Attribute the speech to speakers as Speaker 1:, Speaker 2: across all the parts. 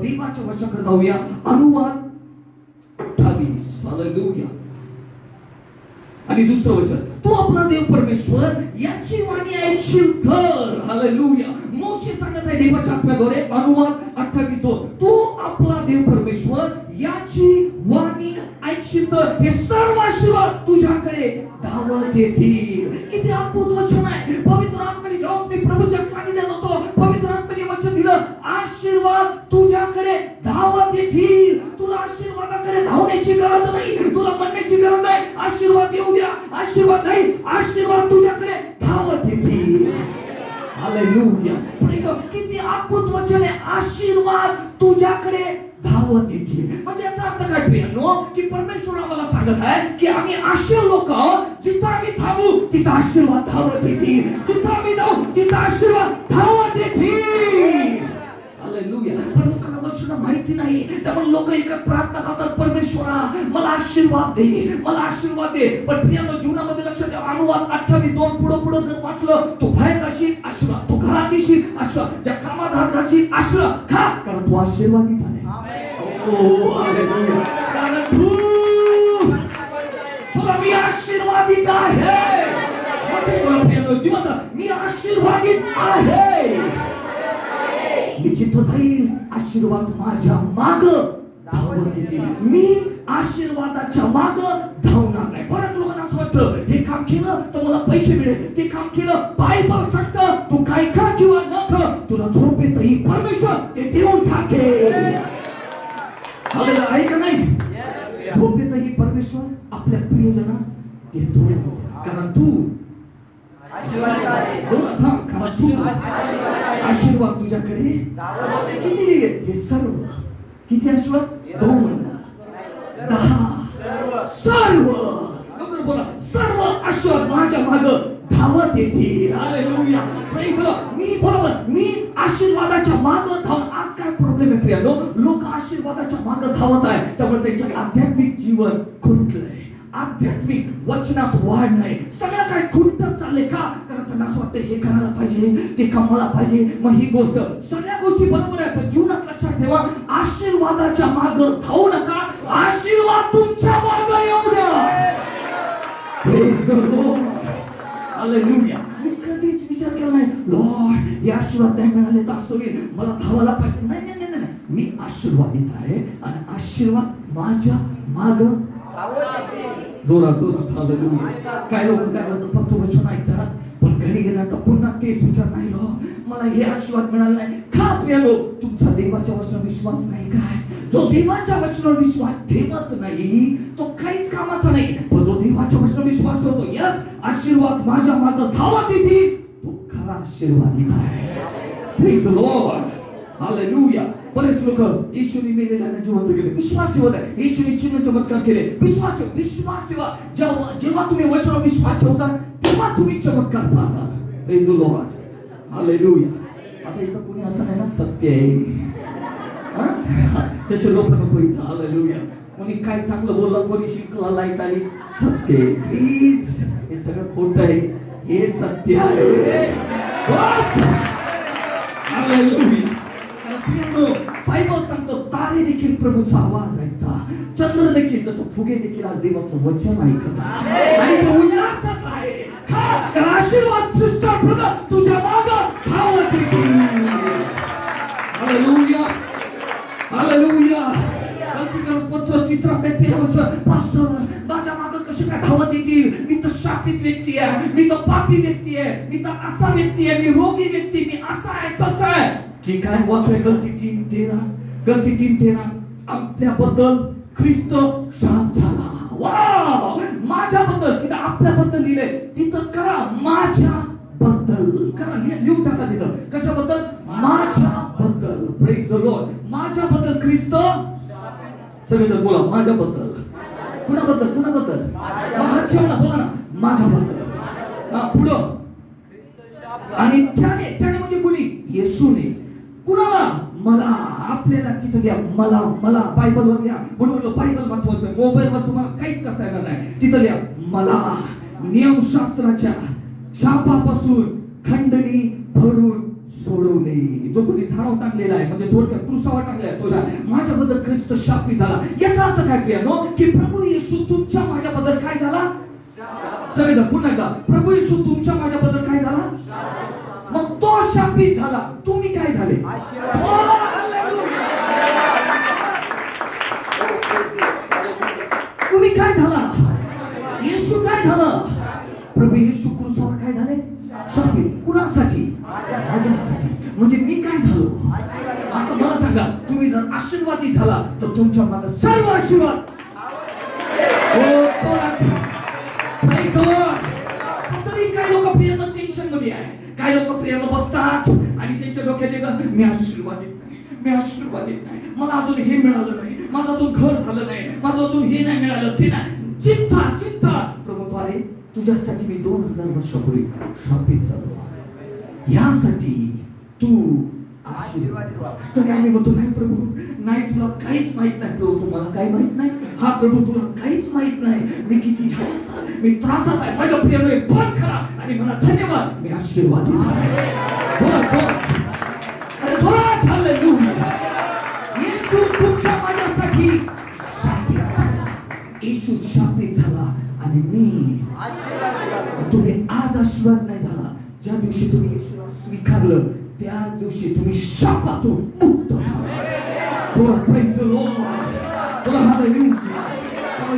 Speaker 1: देवाच्या वचनाकडे जाऊया. अनुवाद 28. हालेलुया. आणि दुसरं वचन, तू आपला देव परमेश्वर याची वाणी ऐकशील तर. हालेलुया. मोशे सांगत आहे देवाच्या आत्म्याद्वारे, अनुवाद 28:2, तू आपला देव परमेश्वर याची वाणी ऐकशील तर हे सर्व आशीर्वाद तुझ्याकडे धावत येतील. किती अद्भुत वचन आहे. पवित्र आत्म्याने जेव्हा मी प्रभूच्या सांगितलं होतं, पवित्र आत्म्याने वचन दिलं, आशीर्वाद तुझ्याकडे धावत येतील. तुला आशीर्वादाकडे धावण्याची गरज नाही, तुला म्हणण्याची गरज नाही आशीर्वाद येऊ द्या, आशीर्वाद नाही, आशीर्वाद तुझ्याकडे धावत येतील. हालेलुया. किती अद्भुत वचन आहे, आशीर्वाद तुझ्याकडे धावत येतील. म्हणजे याचा अर्थ काय प्रियांनो, की परमेश्वर आम्हाला सांगत आहे की आम्ही असे लोक आहोत, जिथं आम्ही थांबू तिथं आशीर्वाद धावत येतील, जिथं आम्ही जाऊ तिथं आशीर्वाद धावत येतील. हालेलुया. पण लोकांना वचन माहिती नाही, त्यामुळे लोक एकच प्रार्थना करतात, परमेश्वरा मला आशीर्वाद दे, मला आशीर्वाद दे. पण प्रियांनो जीवनामध्ये लक्षात ठेवा, अनुवाद 28:2 पुढे जर वाचलं, तू बाहेर जाशील आशीर्वाद, तू घरात येशील आशीर्वाद, ज्या कामात हात घालशील आशीर्वाद. का? कारण तू आशीर्वादित आहे. कारण तुला मी आशीर्वादित आहे. मी आशीर्वादित आहे. मी जिथं जाईल आशीर्वाद माझ्या माग धावत येतील. मी आशीर्वादाच्या माग धावणार नाही. बऱ्याच लोकांना असं वाटतं, हे काम केलं तर मला पैसे मिळेल, ते काम केलं बायबल सांगतं तू काय खा किंवा न खा, तुला झोप येतही परमेश्वर ते देऊन टाकेल. आहे का नाही? झोपेतही परमेश्वर आपल्या प्रियजनास देतो. कारण तू आशीर्वाद तुझ्याकडे किती हे सर्व. किती आशीर्वाद? 2, 10 सर्व. लवकर बोला, सर्व आशीर्वाद माझ्या माग धावत येतील. हालेलुया. Praise the Lord. मी बरोबर, मी आशीर्वादाच्या माग धावत. आज काय प्रॉब्लेम आहे प्रियांनो, लोक आशीर्वादाच्या माग धावत आहे, त्यामुळे त्यांचे आध्यात्मिक जीवन खुंटलंय, आध्यात्मिक वचनात वाढ नाही, सगळं काय खुंटत चाललंय. का? कारण त्यांना असं वाटतं हे करायला पाहिजे, ते कमवायला पाहिजे. मग ही गोष्ट, सगळ्या गोष्टी बरोबर आहे, पण जीवनात लक्षात ठेवा, आशीर्वादाच्या माग धावू नका, आशीर्वाद तुमच्या माग येऊ द्या. Praise the Lord. हालेलुया. मी कधीच विचार केला नाही, लॉर्ड हे आशीर्वाद नाही मिळाले तर असं होईल, मला धावायला पाहिजे. नाही नाही नाही, मी आशीर्वादित आहे आणि आशीर्वाद माझ्या माग जोरात जोरात. हालेलुया. काय लोक काय करतात, फक्त वचन ऐकतात, पण घरी गेल्यानंतर पुन्हा तेच विचार, नाही लो मला हे आशीर्वाद मिळाला नाही. का प्रियांनो, तुमचा देवाच्या वचनावर विश्वास नाही. काय? जो देवाच्या वचनावर विश्वास ठेवत नाही तो काहीच कामाचा नाही. पण जो देवाच्या वचनावर विश्वास ठेवतो, यस आशीर्वाद माझ्या मागे धावत येतील, तो खरा आशीर्वादित आहे. Praise the Lord. हालेलुया. बरेच लोक येशूने मेलेल्यांना जिवंत केले, विश्वास ठेवत आहे. येशूने चिन्ह चमत्कार केले, विश्वास ठेवा, विश्वास ठेवा. जेव्हा तुम्ही वचनावर विश्वास ठेवता तेव्हा तुम्ही चमत्कार पाहता. Praise the Lord. हालेलुया. आता इथं कोणी असं नाही ना, सत्य आहे तसे लोक नको इथं. हालेलुया. कोणी काय चांगलं बोललं, कोणी शिकला, लाईट आली, सत्य आहे. प्लीज, हे सगळं खोटं आहे, हे सत्य आहे. हालेलुया. बायबल सांगतो, तारे देखील प्रभूचा आवाज ऐकता, चंद्र देखील, तसं फुगे देखील आज देवाचं वचन ऐकतात आणि ते उल्हासात आहे. आशीर्वाद सृष्टाप्रद तुझ्या मागं धावत येतील. हालेलुया. हालेलुया. पत्र 3:13 वचन, पास्टर माझ्या मागं कसे काय धावत येतील? मी तर शापित व्यक्ती आहे, मी तर पापी व्यक्ती आहे, मी तर असा व्यक्ती आहे, मी रोगी व्यक्ती, मी असा आहे तसा आहे. ठीक आहे, वाचूया गलती 3:13. आपल्याबद्दल ख्रिस्त शाप झाला. वाव. माझ्याबद्दल, तिथं आपल्याबद्दल लिहिलंय, तिथं करा माझ्याबद्दल करा, लिहून टाका तिथं. कशाबद्दल? माझ्याबद्दल. Praise the Lord. माझ्याबद्दल ख्रिस्त, सगळेजण बोला माझ्याबद्दल. कुणाबद्दल? कुणाबद्दल? बोला ना, माझ्याबद्दल. हा, पुढं. आणि त्याने म्हणजे कुणी? येशूने. कुणाला? मला. आपल्याला तिथं द्या, मला मला बायबलवर द्या. म्हणून बायबल महत्वाचं. मोबाईलवर तुम्हाला काहीच करता येणार नाही. तिथं द्या, मला नियमशास्त्राच्या शापापासून खंडणी भरून सोड. उडवले, जो कोणी झाडावर टाकलेला आहे, म्हणजे थोडक्यात क्रुसावर टाकलाय तुझ्या, माझ्याबद्दल ख्रिस्त शापित झाला. याचा अर्थ काय प्रियानो, की प्रभू येशू तुमच्या माझ्याबद्दल काय झाला? सगळे पुन्हा एकदा, प्रभू येशू तुमच्या माझ्याबद्दल काय झाला? मग तो शापित झाला, तुम्ही काय झाले? तुम्ही काय झाला? येशू काय झालं? प्रभू येशू क्रूसावर काय झाले? शापित. कुणासाठी? माझ्यासाठी. म्हणजे मी काय झालो? आता मला सांगा, तुम्ही जर आशीर्वादी झाला तर तुमच्या मागे सर्व आशीर्वाद. तरी काही लोक प्रियानं टेन्शन मध्ये आहे, काही लोक प्रियानं बसतात आणि त्यांच्या डोक्यात येतात, मी आशीर्वादित नाही, मी आशीर्वादित नाही, मला अजून हे मिळालं नाही, माझं अजून घर झालं नाही, माझं अजून हे नाही मिळालं, ते नाही. चिंता चिंता. प्रभूद्वारे तुझ्यासाठी मी 2000 वर्षापूर्वी शापित झालो, यासाठी तू आशीर्वाद. तरी आम्ही म्हणतो, नाही प्रभू, नाही, तुला काहीच माहित नाही. प्रभू, तुम्हाला काही माहित नाही? हा प्रभू, तुला काहीच माहित नाही, मी किती मी त्रासात आहे. माझ्या प्रियाने बंद करा आणि मला धन्यवाद, मी आशीर्वादित आहे. येशू तुमच्या माझ्यासाठी शापित झाला, येशू शापित झाला आणि मी. तुम्ही आज आशीर्वाद नाही झाला, ज्या दिवशी तुम्ही येशूला स्वीकारलं त्या दिवशी तुम्ही शापातून मुक्त झाला.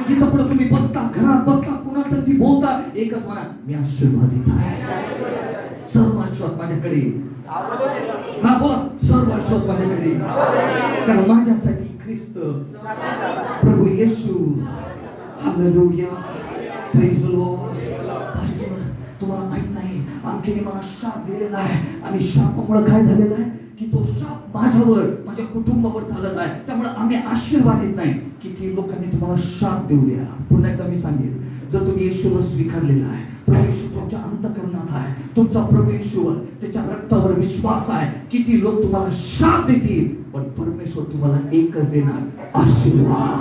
Speaker 1: जिथं पुढे तुम्ही बसता, घरात बसता, कुणासाठी बोलता, एकच म्हणा, मी आशीर्वादित आहे. सर्व आशीर्वाद माझ्याकडे. हा बोला, सर्व आशीर्वाद माझ्याकडे, कारण माझ्यासाठी ख्रिस्त प्रभू येशू. Hallelujah, praise the Lord. तुम्हाला माहित नाही, आणखीन मला शाप दिलेला आहे आणि शापामुळे काय झालेलं आहे की तो शाप माझ्यावर, माझ्या कुटुंबावर चालत आहे. त्यामुळे आम्ही आशीर्वादित नाही. किती लोकांनी तुम्हाला शाप देऊ द्या. पुन्हा एकदा मी सांगेन, जर तुम्ही येशूला स्वीकारलेला आहे, प्रभू येशू तुमच्या अंतःकरणात आहे, तुमचा प्रभू येशूवर, त्याच्या रक्तावर विश्वास आहे, किती लोक तुम्हाला शाप देतील, पण परमेश्वर तुम्हाला एकच देणार, आशीर्वाद.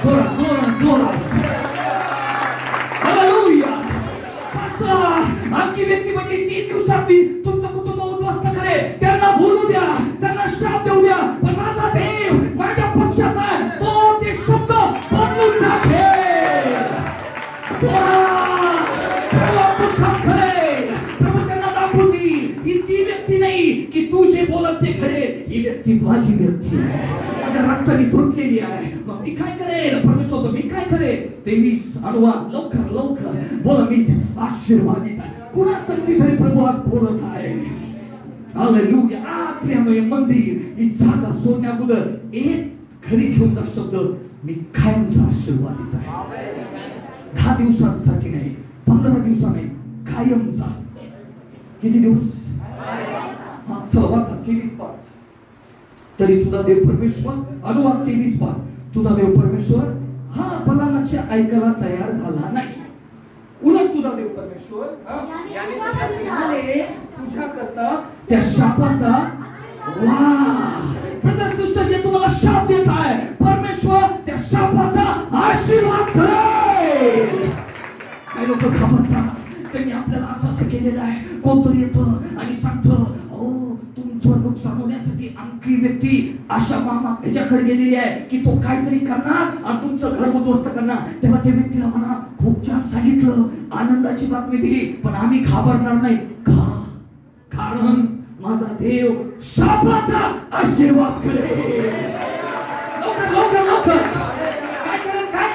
Speaker 1: जोरात जोरात जोरात. हालेलुया. आणखी व्यक्ती म्हणजे 3 दिवसात मी तुमचं कुटुंब उद्ध्वस्त करेल, त्यांना बोलू द्या, त्यांना शाप देऊ द्या, पण माझा देव माझ्या पक्षात आहे, तो ते शब्द बदलून टाकेल. प्रभू त्यांना दाखवून देईल, ही ती व्यक्ती नाही की तू जे बोलत ते खरे, ही व्यक्ती माझी व्यक्ती आहे, माझ्या रक्ताने धुतलेली आहे. मग मी काय करेल? परमेश्वर, मी काय करेल? ते मी अनुवाद लवकर लवकर बोला, मी आशीर्वादित आहे. कुणासाठी तरी प्रभू आज बोलत आहे. हालेलुया. प्रियामय मंदिर ही जागा सोडण्या अगोदर एक घरी घेऊन जा शब्द, मी कायमचा आशीर्वादित आहे. 10 दिवसांसाठी नाही, 15 दिवसा नाही, कायमचा. किती दिवस? हा, चला वाचा 23:5. तरी तुझा देव परमेश्वर, अनुवाद 23:5, तुझा देव परमेश्वर हा बलानाचे ऐकायला तयार झाला नाही. उलट तुझा देव परमेश्वर तुझ्या करता त्या शापाचा जे तुम्हाला शाप देत आहे, परमेश्वर त्या शापाचा आशीर्वाद करेल. काही लोक घाबरतात, त्यांनी आपल्याला असं केलेलं आहे. कोणतरी येतं आणि सांगतं, तुमचं नुकसान होण्यासाठी आणखी व्यक्ती अशा मामा ह्याच्याकडे गेलेली आहे की तो काहीतरी करणार आणि तुमचं घर उद्ध्वस्त करणार. तेव्हा त्या व्यक्तीला म्हणा, खूप छान सांगितलं, आनंदाची बातमी दिली, पण आम्ही घाबरणार नाही. का? कारण माझा देव शापाचा आशीर्वाद करेल. लवकर लवकर लवकर काय करेल? काय?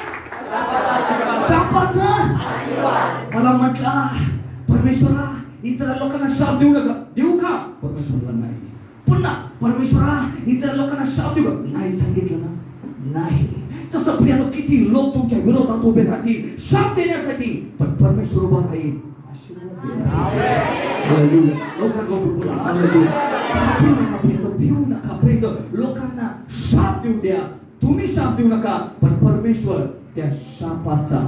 Speaker 1: शापाचा आशीर्वाद. मला म्हटला, परमेश्वरा इतर लोकांना शाप देऊ नका. देऊ का? परमेश्वराला नाही. पुन्हा, परमेश्वरा इतर लोकांना शाप देऊ का? नाही सांगितलं ना. नाही. तसं प्रियानो, किती लोक तुमच्या विरोधात उभे राहतील शाप देण्यासाठी, पण परमेश्वर उभा राहील आशीर्वाद देण्यासाठी. लोकांना बोला, भिवू नका. लोकांना शाप देऊ द्या, तुम्ही शाप देऊ नका, पण परमेश्वर त्या शापाचा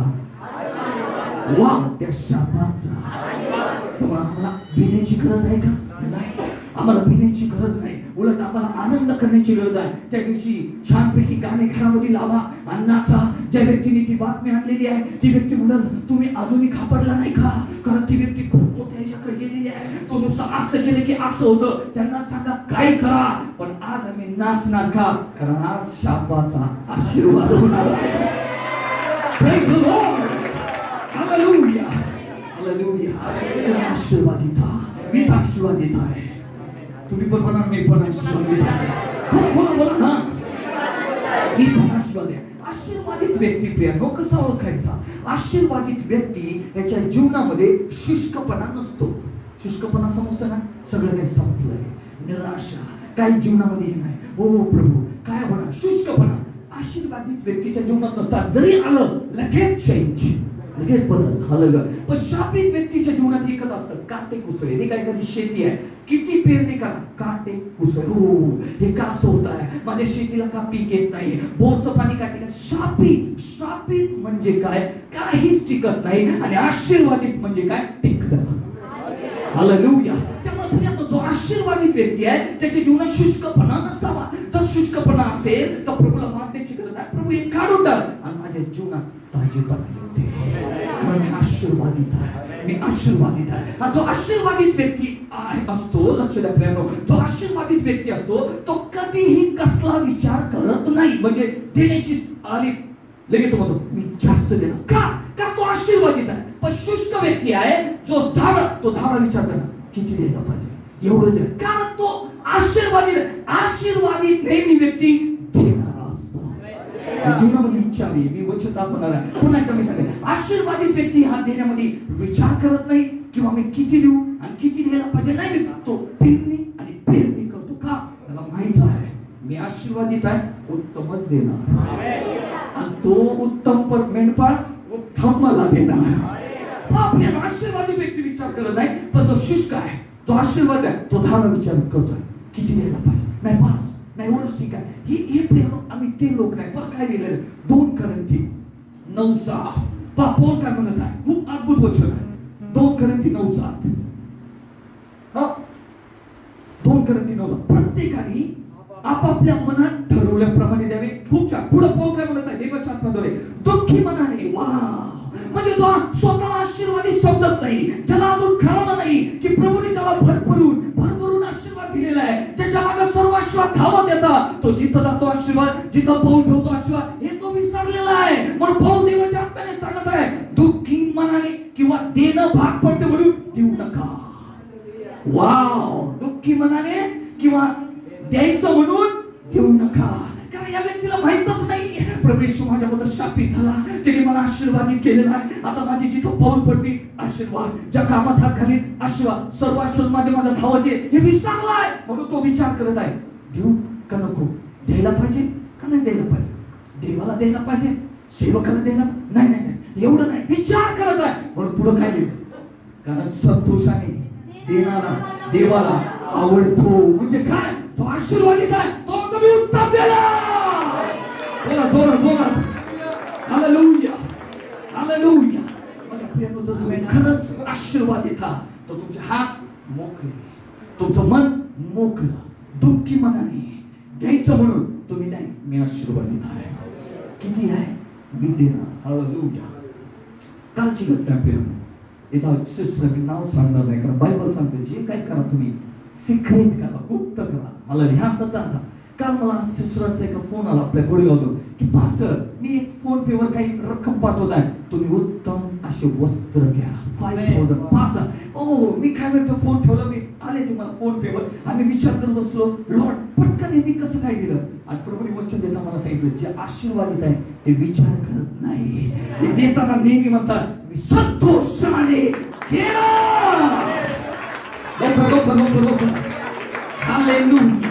Speaker 1: त्या शापाचा. तुम्हाला भिण्याची गरज आहे का? नाही, आम्हाला भिण्याची गरज नाही. उलट आम्हाला आनंद करण्याची गरज आहे. त्या दिवशी छानपैकी गाणे घरामध्ये लावा आणि नाचा. ज्या व्यक्तीने ती बातमी आणलेली आहे ती व्यक्ती म्हणत तुम्ही अजूनही घाबरला नाही का, कारण ती व्यक्ती खूप मोठ्या ह्याच्याकडे गेलेली आहे. तो नुसतं असं केलं की असं होतं. त्यांना सांगा काय करा, पण आज आम्ही नाचणार का, कारण आज शापाचा आशीर्वाद होणार आहे. Praise the Lord. Hallelujah. Hallelujah. आशीर्वादित मी आशीर्वादित आहे. तुम्ही पण म्हणा मी पण आशीर्वादित आहे. बोला ना, मी पण आशीर्वादित आहे. आशीर्वादित व्यक्ती प्रियांनो कसा ओळखायचा? आशीर्वादित व्यक्ती याच्या जीवनामध्ये शुष्कपणा नसतो. शुष्कपणा समजतं ना, सगळं काही संपलंय, निराशा काही जीवनामध्ये नाही. हो प्रभू काय होणार, शुष्कपणा आशीर्वादित व्यक्तीच्या जीवनात नसतात. जरी आलं लगेच चेंज, लगेच बदल. हालेलुया. पण शापित व्यक्तीच्या जीवनात एकच असतं, काटे कुसळे. हे काय, एखादी शेती आहे, किती पेरणी करा, काटे कुसळे. हो हे का असं होत आहे, माझ्या शेतीला का पीक येत नाही, बोरचं पाणी का टिकत. शापित म्हणजे काय, काहीच टिकत नाही. आणि आशीर्वादित म्हणजे काय, टिकलं. हालेलुया. त्यामुळे जो आशीर्वादित व्यक्ती आहे त्याच्या जीवनात शुष्कपणा नसावा. जर शुष्कपणा असेल तर प्रभूला मागण्याची गरज आहे. प्रभू हे काढून टाक आणि माझ्या जीवनात ताजेपणा येते, कारण मी आशीर्वादित आहे, मी आशीर्वादित आहे. आणि जो आशीर्वादित व्यक्ती असतो, लक्ष द्या प्रियांनो, जो आशीर्वादित व्यक्ती असतो तो कधीही कसला विचार करत नाही. म्हणजे देण्याची आली लगेच तो म्हणतो मी जास्त देणार का तो आशीर्वादित आहे. पण शुष्क व्यक्ती आहे जो तो धावडा विचार करणार किती द्यायला पाहिजे, एवढं द्या, कारण तो आशीर्वादित नेहमी व्यक्ती देणारा असतो. जीवनामध्ये इच्छा आहे, मी वचन दाखवणार आहे. पुन्हा एकदा मी सांगेन, आशीर्वादित व्यक्ती हा देण्यामध्ये विचार करत नाही किंवा मी किती देऊ आणि किती द्यायला पाहिजे नाही. तो पेरणी करतो का, त्याला माहित आहे मी आशीर्वादित आहे, उत्तमच देणार आणि तो उत्तम पर मेंढपाळ उत्तम मला देणार. आशीर्वादित व्यक्ती विचार करत नाही, पण जो शुष्क आहे, जो आशीर्वाद आहे, तो धारणा विचार करतोय किती द्यायला पाहिजे, नाही पास नाही एवढंच ठीक आहे. हे प्रेम आम्ही ते लोक नाही. पण काय दिलं 2 Corinthy 9:7. पापोल काय म्हणत आहे, खूप अद्भुत वचन आहे. 2 Corinthy 9:7. 2 Corinthy 9:7. प्रत्येकाने आपापल्या मनात ठरवल्याप्रमाणे द्यावे. खूप छान. पुढे पाऊल काय म्हणत आहे, देवाच्या आत्म्याद्वारे दुःखी मनाने. म्हणजे जो स्वतःला आशीर्वादित समजत नाही, ज्याला अजून कळलं नाही की प्रभूने त्याला भरभरून आशीर्वाद दिलेला आहे, ज्याच्या मागे सर्व आशीर्वाद धावत येतात, तो जिथं जातो आशीर्वाद, जिथं पाऊल ठेवतो आशीर्वाद, हे तो विसरलेला आहे. म्हणून पाऊल देवाच्या आत्म्याने सांगत आहे, दुःखी मनाने किंवा देणं भाग पडते म्हणून देऊ नका. दुःखी मनाने किंवा द्यायचं म्हणून देऊ नका, कारण या व्यक्तीला माहितच नाही प्रभू येशू माझ्याबद्दल शापित झाला, त्याने मला आशीर्वादित केलेला आहे. आता माझी जिथं पाऊल पडते आशीर्वाद, ज्या कामात हात घालीन आशीर्वाद, सर्व आशीर्वाद माझ्या धावत हे विसरलाय. म्हणून तो विचार करत आहे, देऊ का नको, द्यायला पाहिजे का नाही द्यायला पाहिजे, देवाला द्यायला पाहिजे, सेवकाला द्यायला नाही एवढं नाही विचार करत आहे. म्हणून पुढे काय देऊ, कारण संतोषाने देणारा देवाला आवडतो. म्हणजे काय, तो आशीर्वादित आहे, तो तुम्ही उत्तम देणार. Hallelujah hallelujah. माझ्या प्रियांनो, जर तुम्ही खरंच आशीर्वादित आहात तर तुमचे हात मोकळे, तुमचं मन मोकळं, दुःखी मनाने द्यायचं म्हणून तुम्ही नाही, मी आशीर्वादित आहे, किती आहे मी देणार. हालेलुया. कालची घटना प्रियांनो, इथं सिस्टर मी नाव सांगणार नाही, कारण बायबल सांगते जे काय करा तुम्ही सिक्रेट करा, गुप्त करा. मला ध्यानात आणा. काल मला सिस्टरचा एक फोन आला आपल्या गोडेगावतून की पास्टर मी एक फोन पे वर काही रक्कम पाठवत आहे, तुम्ही उत्तम असे वस्त्र घ्या 5,000. ओ मी काय म्हणतो, फोन ठेवला, मी आले तुम्हाला फोन पे वर. आम्ही विचार करत बसलो, लॉर्ड पटकन यांनी कसं काय दिलं. आणि प्रभूने वचन देता मला सांगितलं, जे आशीर्वादित आहे ते विचार करत नाही, ते देताना नेहमी म्हणतात मी संतोषाने घेणार. Hallelujah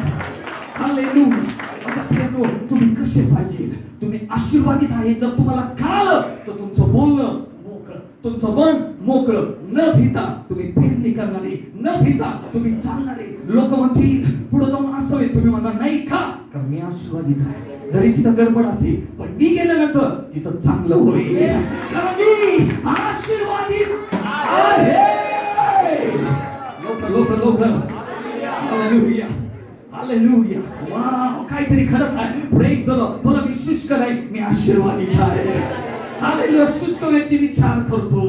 Speaker 1: hallelujah. आता प्रियांनो, तुम्ही कसे पाहिजे, तुम्ही आशीर्वादित आहे जर तुम्हाला कळलं तर तुमचं बोलणं मोकळं, तुमचं मन मोकळं, न भीता तुम्ही पेरणी करणारे, न भीता तुम्ही चालणारे. लोक म्हणतील पुढे जाऊन असं होईल, तुम्ही म्हणणार नाही का, कारण मी आशीर्वादित आहे. जरी तिथं गडबड असेल पण मी गेल्यानंतर तिथं चांगलं होईल, कारण मी आशीर्वादित आहे. लोक हालेलुया हालेलुया. वाव, काहीतरी खरं आहे. Praise the Lord. बोला मी शुष्क नाही, मी आशीर्वादित आहे. हालेलुया. शुष्क व्यक्ती विचार करतो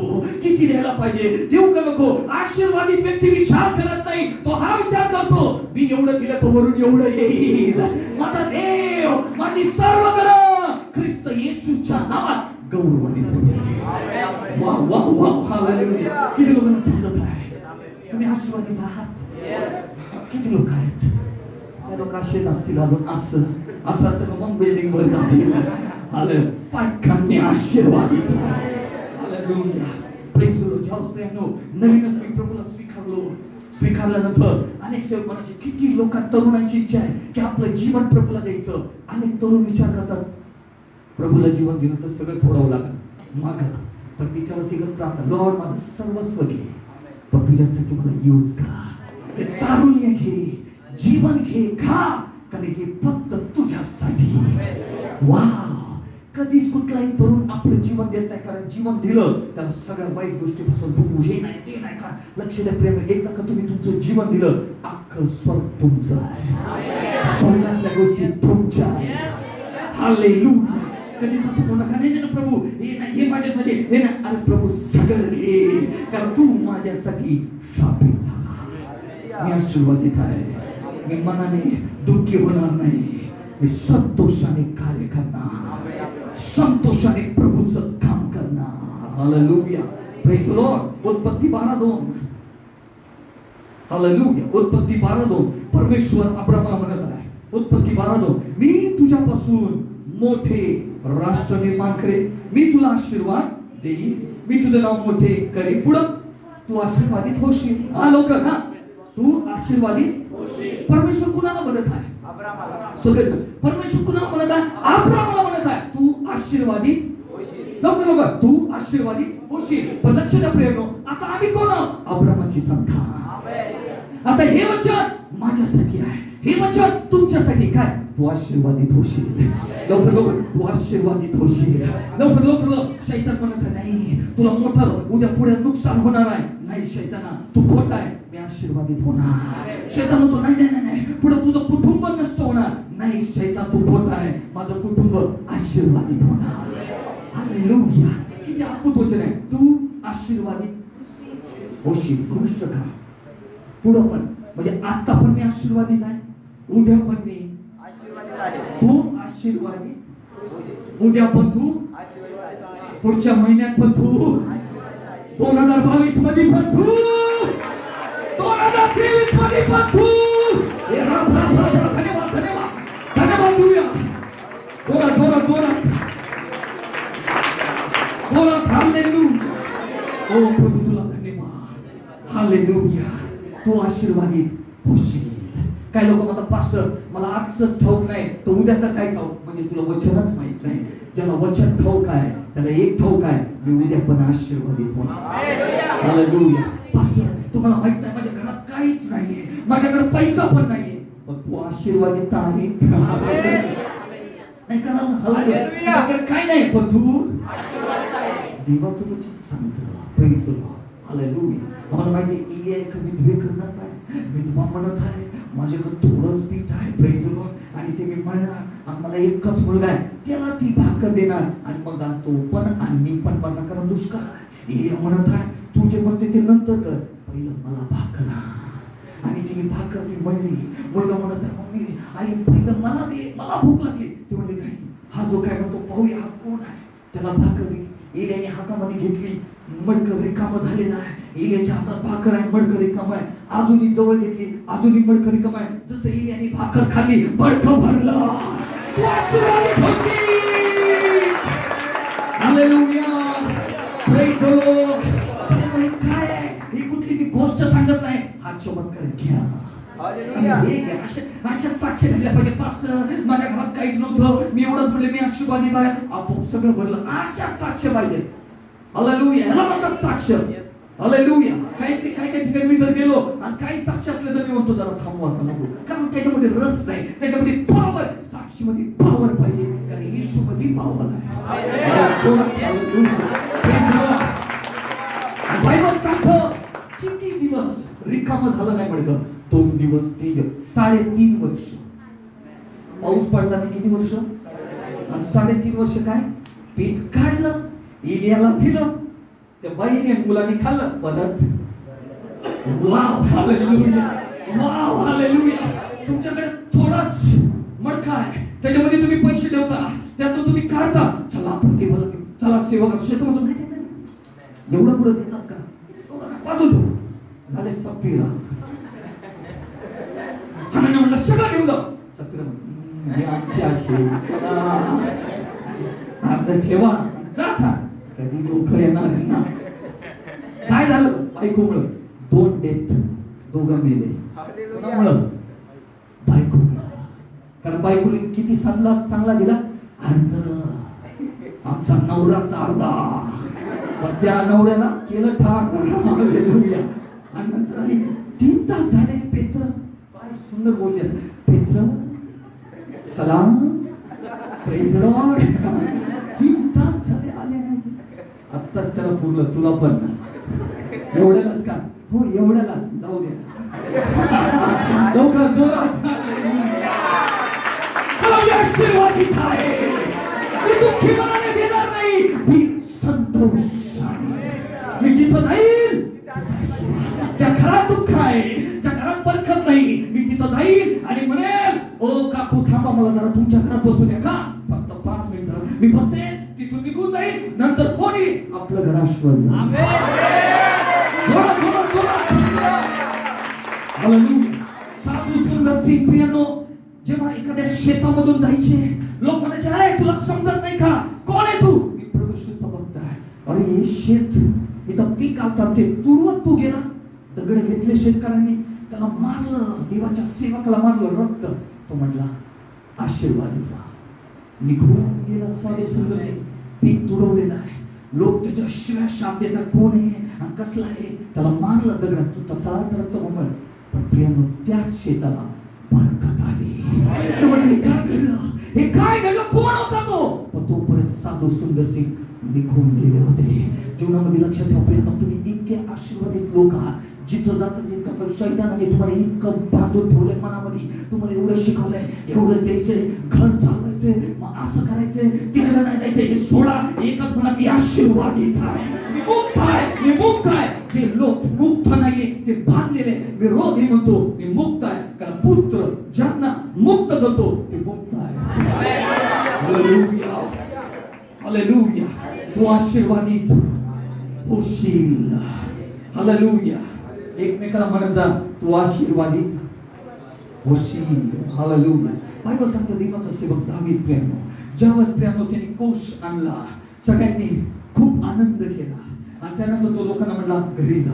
Speaker 1: किती द्यायला पाहिजे, देऊ का नको. आशीर्वादित व्यक्ती विचार करत नाही, तो हा विचार करतो मी एवढं दिलं तर वरून एवढं येईल. माझा देव माझी सर्व गरज ख्रिस्त येशूच्या नावात गौरवाने भरेल. वाह वाह वाह. हालेलुया. किती लोकांना समजत आहे तुम्ही आशीर्वादित आहात? किती लोक आहेत? लोक असेच असतील अजून असं मग बिल्डिंग वर जातील. हालेलुया. पाटकांनी आशीर्वादित आहे. हालेलुया. Praise the Lord. प्रियानो, नवीनच मी प्रभूला स्वीकारल्यानंतर अनेक सेवकांची किती लोक तरुणांची इच्छा आहे की आपलं जीवन प्रभूला द्यायचं. अनेक तरुण विचार करतात प्रभूला जीवन दिलं तर सगळं सोडावं लागेल मागं, पण तिच्यावर एक प्रार्थना, लॉर्ड माझं सर्वस्व घे पण तुझ्यासाठी मला यूज करा. तारुण्य घे, जीवन घे, खा, कारण हे फक्त तुझ्यासाठी. वाव. कधीच कुठलाही तरुण आपलं जीवन देत नाही, कारण जीवन दिलं त्याला सगळ्या वाईट गोष्टीपासून दूर, हे नाही ते नाही का. लक्ष द्या प्रेम, एकदा का तुम्ही तुमचं जीवन दिलं अख्खं स्वर्ग तुमचं आहे, स्वर्गातल्या गोष्टी तुमच्या आहे. हालेलुया. कधी तसं म्हणू नका, नाही ना प्रभू हे नाही, हे माझ्यासाठी, हे ना. अरे प्रभू सगळं घे, कारण तू माझ्यासाठी शापित झाला. मी आशीर्वादित आहे. मी मनाने दुःखी होणार नाही, मी संतोषाने कार्य करणार, संतोषाने प्रभूचं काम करणार. हालेलुया. Praise the Lord. उत्पत्ती 12:2. हालेलुया. उत्पत्ती 12:2. परमेश्वर अब्राहमाला म्हणत आहे, उत्पत्ती 12:2, मी तुझ्यापासून मोठे राष्ट्र निर्माण करेन, मी तुला आशीर्वाद देईन, मी तुझं नाव मोठे करेन. पुढं तू आशीर्वादित होशील. हा लोक ना, तू आशीर्वादित. परमेश्वर कुणाला म्हणत आहे? अब्राहमाला. परमेश्वर कुणाला म्हणत आहे? अब्राहमाला म्हणत आहे तू आशीर्वादित लोक तू आशीर्वादित होशील. पण लक्ष द्या प्रियनो, आता आम्ही कोण? अब्राहमाची संतान. आता हे वचन माझ्यासाठी आहे, हे वचन तुमच्यासाठी. काय? तू आशीर्वादित होशील. लवकर तू आशीर्वादित होशील. लवकर शैतान म्हणत नाही तुला मोठं उद्या पुढे नुकसान होणार आहे. नाही शैताना, तू खोटा आहे, मी आशीर्वादित होणार. शैतान म्हणतो नाही नाही नाही, पुढे तुझं कुटुंब नष्ट होणार. नाही शैतान, तू खोटा आहे, माझं कुटुंब आशीर्वादित होणार. हालेलुया. किती अद्भुत वचन आहे. तू आशीर्वादित होशील. गोष्ट का पुढं पण, म्हणजे आता पण मी आशीर्वादित आहे, उद्या पण मी तू आशीर्वादित, उद्या पण तू, पुढच्या महिन्यात पण तू, 2022 मध्ये पण तू, 2023 मध्ये पण तू. धन्यवाद देऊया. जोरात हालेलुया. ओ प्रभू तुला धन्यवाद. हालेलुया. तू आशीर्वादित होशील. काय लोक म्हणतात पास्टर मला आजच ठाऊक नाही तर उद्याचा काय ठाऊक, म्हणजे तुला वचनच माहित नाही. ज्याला वचन ठाऊक आहे त्याला एक ठाऊक आहे, मी उद्या पण आशीर्वादित होणार. हालेलुया. पास्टर तुम्हाला माहित नाही माझ्या घरात काहीच नाहीये, माझ्याकडे पैसा पण नाहीये, पण तू आशीर्वादित आहे. नाही कळलं? हालेलुया. काय नाही पण तू देवाचं वचन सांगतो. Praise the Lord. हालेलुया. आम्हाला माहिती आहे एलिया एका विधवेकडे जात आहे, विधवा म्हणत आहे माझ्याकडे थोडंच पीठ आहे. Praise the Lord. आणि ते मी म्हणणार आणि मला एकच मुलगा आहे, त्याला ती भाकर देणार आणि मग तो पण आणि मी पण बनणार, कारण दुष्काळ आहे. एलिया म्हणत आहे तू जे म्हणते ते नंतर कर, पहिलं मला भाकर आण. आणि ती भाकर ती म्हणली. मुलगा म्हणत आहे मम्मी आई पहिलं मला दे, मला भूक लागली. ते म्हणले काही हा जो काय म्हणतो पाहूया हा कोण आहे, त्याला भाकर दे. एलियाने हातामध्ये घेतली, मडकं रिकामं झालेलं आहे. एलियाच्या हातात भाकर आहे, मडकं रिकामं आहे. अजूनही जवळ घेतली, अजूनही मडकं रिकामं आहे. जसं एलियाने भाकर खाल्ली मडकं भरलं. तू आशीर्वादित होशील. हालेलुया. Praise the Lord. काय आहे ही कुठली मी गोष्ट सांगत नाही, हा चमत्कार घ्या. अशा साक्ष घडल्या पाहिजे. पास्टर माझ्या घरात काहीच नव्हतं, मी एवढंच म्हणले मी आशीर्वादित आहे, आपोआप सगळं भरलं. अशा साक्ष पाहिजे. हालेलुया. ह्याला म्हणतात साक्ष. हालेलुया. काही ठिकाणी मी जर गेलो आणि काही साक्ष असले तर मी म्हणतो जरा थांबवा नको, कारण त्याच्यामध्ये रस नाही, त्याच्यामध्ये पॉवर. साक्षीमध्ये पॉवर पाहिजे, कारण येशूमध्ये पॉवर आहे. बायबल सांगतं किती दिवस रिकामं झालं नाही म्हणतं, 2 दिवस 3 3.5 वर्ष वर्ष. पाऊस पडला नाही किती वर्ष? आणि 3.5 वर्ष काय? पीठ काढलं, इलियाला दिलं, त्या बाईने मुलांनी खाल्लं, परत वाव हालेलुया, वाव हालेलुया. तुमच्याकडे थोडाच मडका आहे, त्याच्यामध्ये तुम्ही पैसे ठेवता, त्यातून तुम्ही काढता, चला आपण देवाला देऊ, चला सेवा शेतामधून नाही देत, एवढं पुढे देतात का? वाजवतो झाले सप्पीला. हाणाने म्हणलं सगळं घेऊन जाऊ. सप्पीला म्हणलं आजची अशी अर्ध ठेवा, जाता कधी लोक येणार ना. काय झालं? बायकोमुळं 2 डेथ, दोघं मेले. कोणामुळं? बायकोमुळं. कारण बायकोने किती चांगला दिला? अर्ध. आमचा नवराचा अर्धा, पण त्या नवऱ्याला केलं ठाक. हालेलुया. आणि नंतर आली 3 तास झाले. पेत्र काय सुंदर बोलले, पेत्र सलाम प्रेज लॉर्ड. 3 तास झाले आले नाही. आत्ताच त्याला पुरलं, तुला पण एवढ्यालाच का? हो एवढ्यालाच, जाऊ द्या लवकर जोरात. आशीर्वादित आहे, मी दुःखी मनाने देणार नाही, मी संतोषाने. मी जिथं जाईल, ज्या घरात दुःख आहे, ज्या घरात बरकत नाही, मी तिथं जाईल आणि म्हणेल, ओ काकू थांबा, मला जरा तुमच्या घरात बसू द्या का? फक्त 5 मिनिटं. मी बसेन, तिथून निघून जाईल, नंतर कोणी आपलं घर आशीर्वाद. साधू सुंदर सिंग प्रियानो जेव्हा एखाद्या शेतामधून जायचे, लोक म्हणायचे, अरे तुला समजत नाही का? कोण आहे तू? मी प्रभू येशूचा भक्त आहे. अरे हे शेत इथं पीक आवतात, ते तुडवत तू गेला. दगड घेतले शेतकऱ्यांनी, त्याला मारलं, देवाच्या सेवकाला मारलं, रक्त. तो म्हटला आशीर्वादित व्हा. निघून गेला साधू सुंदर सिंग. पीक तुडवलेलं आहे, लोक त्याच्या शिव्या शाप देतात, कोण आहे आणि कसला आहे. त्याला मारलं दगडात, तू तसाच रक्त म्हणून. पण प्रियानो त्याच शेताला बरकत आली. काय घडलं? हे काय घडलं? कोण होता तो? पण तोपर्यंत साधू सुंदर सिंग निघून गेले होते. जीवनामध्ये लक्षात ठेवा प्रियानो, तुम्ही इतके आशीर्वादित लोक आहात, जिथं जातात तितकं पण शैतानाने तुम्हाला इतकं बांधून ठेवलंय मनामध्ये, तुम्हाला एवढं शिकवलंय, एवढं द्यायचंय, घर चालवायचंय, मग असं करायचंय, तिकडे नाही जायचंय, हे सोडा. एकच म्हणा, मी आशीर्वादित आहे, मी मुक्त आहे, मी मुक्त आहे. जे लोक मुक्त नाहीये ते बांधलेले. मी रोज हे म्हणतो, मी मुक्त आहे, कारण पुत्र ज्यांना मुक्त करतो ते मुक्त आहे. Hallelujah, hallelujah. तू आशीर्वादित होशील. हालेलुया. एकमेकाला म्हणत जा, तू आशीर्वादित होशील. हालेलुया. बायबल सांगतं देवाचा सेवक दावीद प्रियानो, ज्यावेळेस प्रियानो त्यांनी कोश आणला, सगळ्यांनी खूप आनंद केला आणि त्यानंतर तो लोकांना म्हणला घरी जा.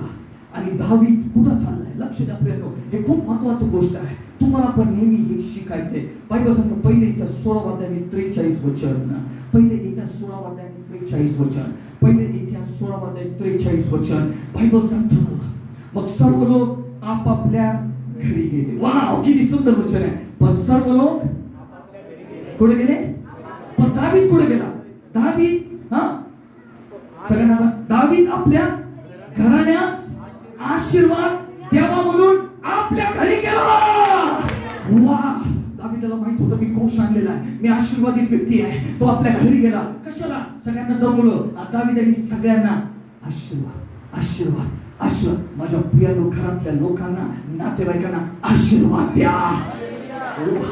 Speaker 1: आणि दावीद कुठं चाललाय? लक्ष द्या प्रियानो, हे खूप महत्वाची गोष्ट आहे. तुम्हाला पण नेहमी हे शिकायचंय. बायबल सांगतं पहिले इतिहास 16 अध्याय 43 वचन, पहिले इतिहास 16 अध्याय 43 वचन, पहिले इतिहास 16 अध्याय 43 वचन. बायबल सांगतं मग सर्व लोक आपापल्या घरी गेले. वाव, किती सुंदर वचन आहे. पण सर्व लोक कुठे गेले? पण दावीद कुठे गेला? दावीद सगळ्यांना दावीद आपल्या घराण्यास आशीर्वाद द्यावा म्हणून आपल्या घरी गेला. वाह, दावीदाला माहित होतं मी कोश आणलेला आहे, मी आशीर्वादित व्यक्ती आहे. तो आपल्या घरी गेला. कशाला? सगळ्यांना जमवलं. दावीदाने सगळ्यांना आशीर्वाद, आशीर्वाद, आशीर्वाद. माझ्या प्रिय घरातल्या लोकांना, नातेवाईकांना आशीर्वाद द्या.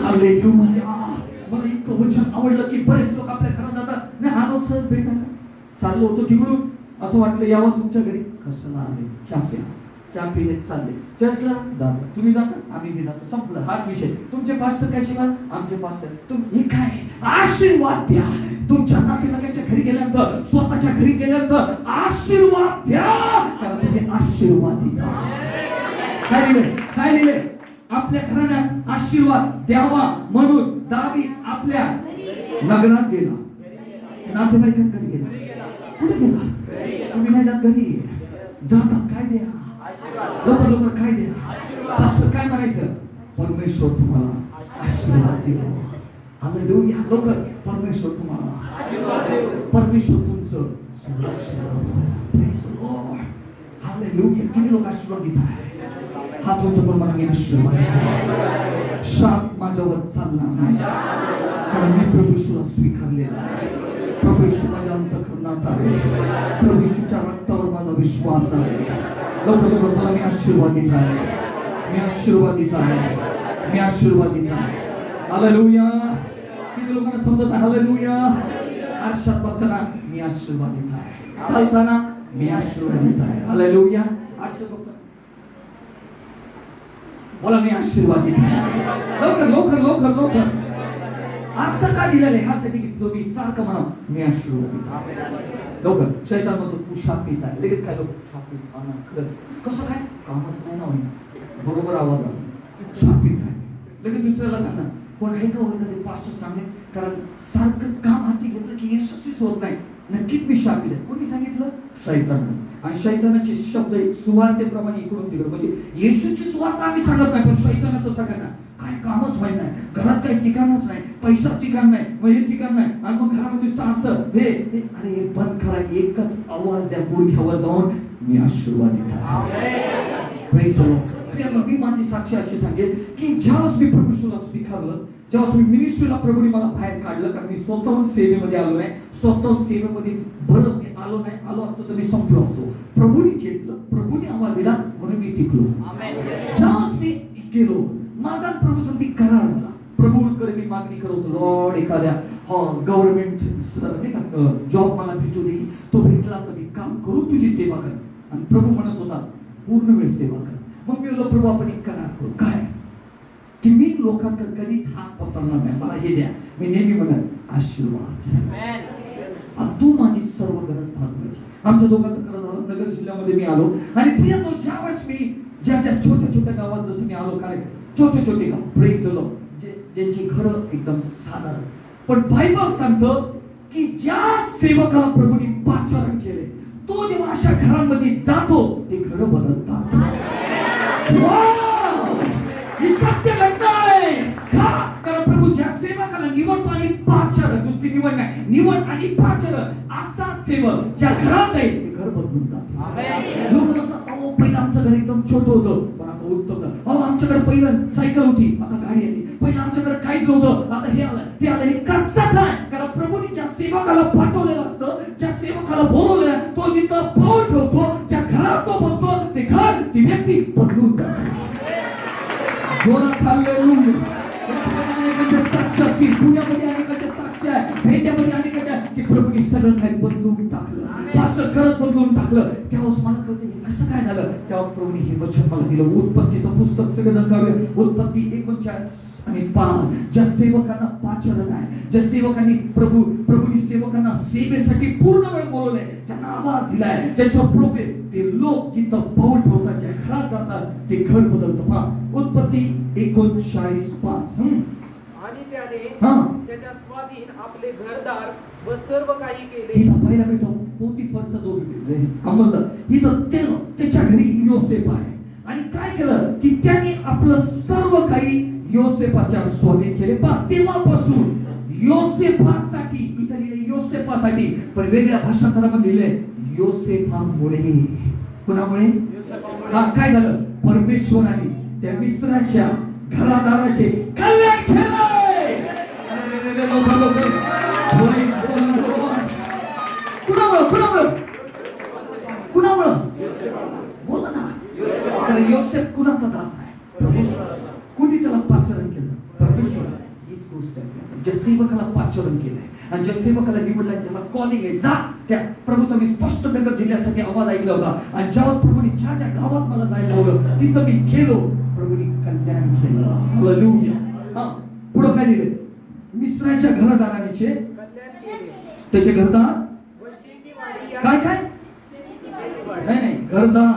Speaker 1: हालेलुया. मला इतकं वचन आवडलं की बरेच लोक आपल्या घरात जातात. नाही आलो सहज भेटायला, चाललो होतो तिकडून, असं वाटलं यावं तुमच्या घरी. कशाला आले? चहा प्या. चहा पिले चालले. चर्चला जातात, तुम्ही जाता, आम्ही बी जातो, संपलं. हाच विषय. तुमचे पास्टर काय शिकाल? आमचे पास्टर. तुम्ही हे काय? आशीर्वाद द्या. तुमच्या नातेवाईकाच्या घरी गेल्यानंतर, स्वतःच्या घरी गेल्यानंतर आशीर्वाद द्या, कारण तुम्ही आशीर्वादित आहात. काय दिले? काय दिले? आपल्या घराण्यात आशीर्वाद द्यावा म्हणून दावीद आपल्या नगरात गेला, नातेवाईकांकडे गेला. कुठे गेला? तुम्ही नाही जात घरी, जातात. काय द्या? लवकर लवकर काय द्या? पास्टर काय म्हणायचं? परमेश्वर तुम्हाला आशीर्वाद देतो. हालेलुया. लवकर परमेश्वर तुम्हाला आशीर्वाद देतो. परमेश्वर तुमचं संरक्षण करो. Praise the Lord. हालेलुया. किती लोक आशीर्वाद देत आहेत? हात उंच करून मला मी आशीर्वाद शाप माझ्यावर चालणार नाही, कारण मी प्रभू येशूला स्वीकारलेला आहे. प्रभू येशू माझ्या अंतःकरणात आहे. प्रभू येशूच्या रक्तावर माझा विश्वास आहे. लवकर लवकर मला मी आशीर्वादित आहे, मी आशीर्वादित आहे, मी आशीर्वादित आहे. हालेलुया. किती लोकांना समजत आहे? हालेलुया. आरशात बघताना मी आशीर्वादित आहे, चालताना मी आशीर्वादित आहे. हालेलुया. आरशात बघताना बोला मी आशीर्वादित आहे. लवकर लवकर लवकर लवकर. असं का दिलेलं आहे? ह्यासाठी की तुम्ही सारखं म्हणा मी आशीर्वादित आहे. लवकर. शैतान म्हणतो तू शाप पित आहे. लगेच काय लोक शाप पित आहे. खरंच कसं काय? कामच नाही ना होईल. बरोबर आवाज आला शाप पित आहे. लगेच दुसऱ्याला सांगा कोण आहे का एखादे पास्टर चांगले, कारण सारखं काम हाती घेतलं की यशस्वीच होत नाही. नक्कीच मी शाप दिले. कोणी सांगितलं? शैतानाने. आणि शैतानाचे शब्द सुवार्तेप्रमाणे इकडून तिकडे, म्हणजे येशूची सुवार्थ आम्ही सांगत नाही, पण शैतानाचं सांगत काय कामच व्हायचं नाही, घरात काही ठिकाणच नाही, पैसा ठिकाण नाही, मग हे ठिकाण नाही, आणि मग घरामध्ये दिसतं असं हे अरे बंद करा. एकच आवाज द्या गुडघ्यावर जाऊन मी आशीर्वादित आहे. Praise the Lord. मी माझी साक्षी अशी सांगेल की ज्यावेळेस मी प्रभू येशूला स्वीकारलं, ज्यावेळेस मी मिनिस्ट्रीला प्रभूने मला बाहेर काढलं, कारण मी स्वतःहून सेवेमध्ये आलो नाही, स्वतःहून सेवेमध्ये भरत मी आलो नाही. आलो असतो तर मी संपलो असतो. प्रभूने घेतलं, प्रभूने आवाज दिला म्हणून मी टिकलो. ज्यावेळेस मी गेलो, माझा प्रभू संधी करार झाला. प्रभूकडे मी मागणी करत होतो, लॉर्ड एखाद्या गव्हर्नमेंट जॉब मला भेटू दे, तो भेटला तर मी काम करू तुझी सेवा कर. आणि प्रभू म्हणत होता पूर्ण वेळ सेवा कर. मग मी बोललो प्रभू आपण एक करार करू. काय? की मी लोकांकडे कधीच हात पसरणार नाही, मला हे द्या. मी नेहमी म्हणत आशीर्वाद, आणि तू माझी सर्व गरज भागवायची. आमच्या दोघांचं खरं झालं. नगर जिल्ह्यामध्ये मी आलो, आणि प्रिय ज्यावेळेस मी ज्या छोट्या छोट्या गावात जसं मी आलो, काय छोटे छोटे गाव, प्रेज द लॉर्ड, ज्यांची घरं एकदम साधारण, पण बायबल सांगतं की ज्या सेवकाला प्रभूने पाचारण केले, तो जेव्हा अशा घरांमध्ये जातो ते घर बदलतात. सत्य घटना आहे का? कारण प्रभू ज्या सेवकाला निवडतो आणि पाचारण, नुसती निवड नाही, निवड आणि पाचारण, असा सेवक ज्या घरात आहे ते घर बदलून जाते. लोक म्हणतात अहो पहिलं आमचं घर एकदम छोटं होतं, पण आता उत्तम झालं. अहो आमच्याकडे पहिलं सायकल होती, आता गाडी आली. पहिलं आमच्याकडे काहीच नव्हतं, आता हे आलं ते आलं. हे कसं काय? कारण प्रभूने ज्या सेवकाला पाठवलेलं असतं, ज्या सेवकाला बोलवलेलं, तो जिथं पाऊल ठेवतो, ज्या घरात तो बसतो, ते घर, ती व्यक्ती बदलून जाते. जोरात हालेलुया. अनेकांच्या साक्ष असतील, पुण्यामध्ये अनेकांच्या साक्ष आहे, भेंड्यामध्ये अनेकांच्या, की प्रभूने सगळं काही बदलून टाकलं, पास्टर खरंच बदलून टाकलं. त्यावेळेस मला कळतं कसं काय झालं. तेव्हा प्रभूने हे वचन मला दिलं. उत्पत्तीचं पुस्तक सगळेजण काढूया. उत्पत्ती 39 आणि 5. ज्या सेवकांना पाचारण आहे, ज्या सेवकांनी प्रभूनी सेवकांना सेवेसाठी पूर्ण वेळ बोलवलंय, ज्यांना आवाज दिलाय, ज्यांच्या प्रोफे ते लोक जिथं पाऊल ठेवतात, ज्या घरात जातात, ते घर बदलतं. पहा उत्पत्ती 39:5.
Speaker 2: आणि त्याने त्याच्या स्वाधीन आपले घरदार व सर्व काही केले.
Speaker 1: इथं पहिला भेटतो पोतीफरचा जो अंमलदार, इथं त्याच्या घरी योसेफ आहे. आणि काय केलं की त्याने आपलं सर्व काही योसेफाच्या स्वाधीन केले. पहा तेव्हापासून योसेफासाठी, इथं लिहिले योसेफासाठी, पण वेगळ्या भाषांतरामध्ये लिहिले योसेफामुळे. कुणामुळे? काय झालं? परमेश्वराने त्या मिस्राच्या घरादाराचे कल्याण केले. कुणामुळं बोला ना. कारण योसेफ कुणाचा दास आहे? कुणी त्याला पाचारण केलं? परमेश्वर. हीच गोष्ट आहे. ज्या सेवकाला पाचारण केलंय आणि ज्या सेवकाला निवडलाय, त्याला कॉलिंग आहे, जा. त्या प्रभूचा मी स्पष्ट नगर जिल्ह्यासाठी आवाज ऐकला होता, आणि ज्यावेळेस प्रभूने ज्या ज्या गावात मला जायला हवं तिथं मी गेलो, प्रभूने कल्याण केलं. हालेलुया. पुढे काय लिहिले? मिस्राच्या घरदाराचे
Speaker 2: कल्याण केले.
Speaker 1: त्याचे घरदार
Speaker 2: व शेतीवाडी
Speaker 1: काय काय नाही घरदार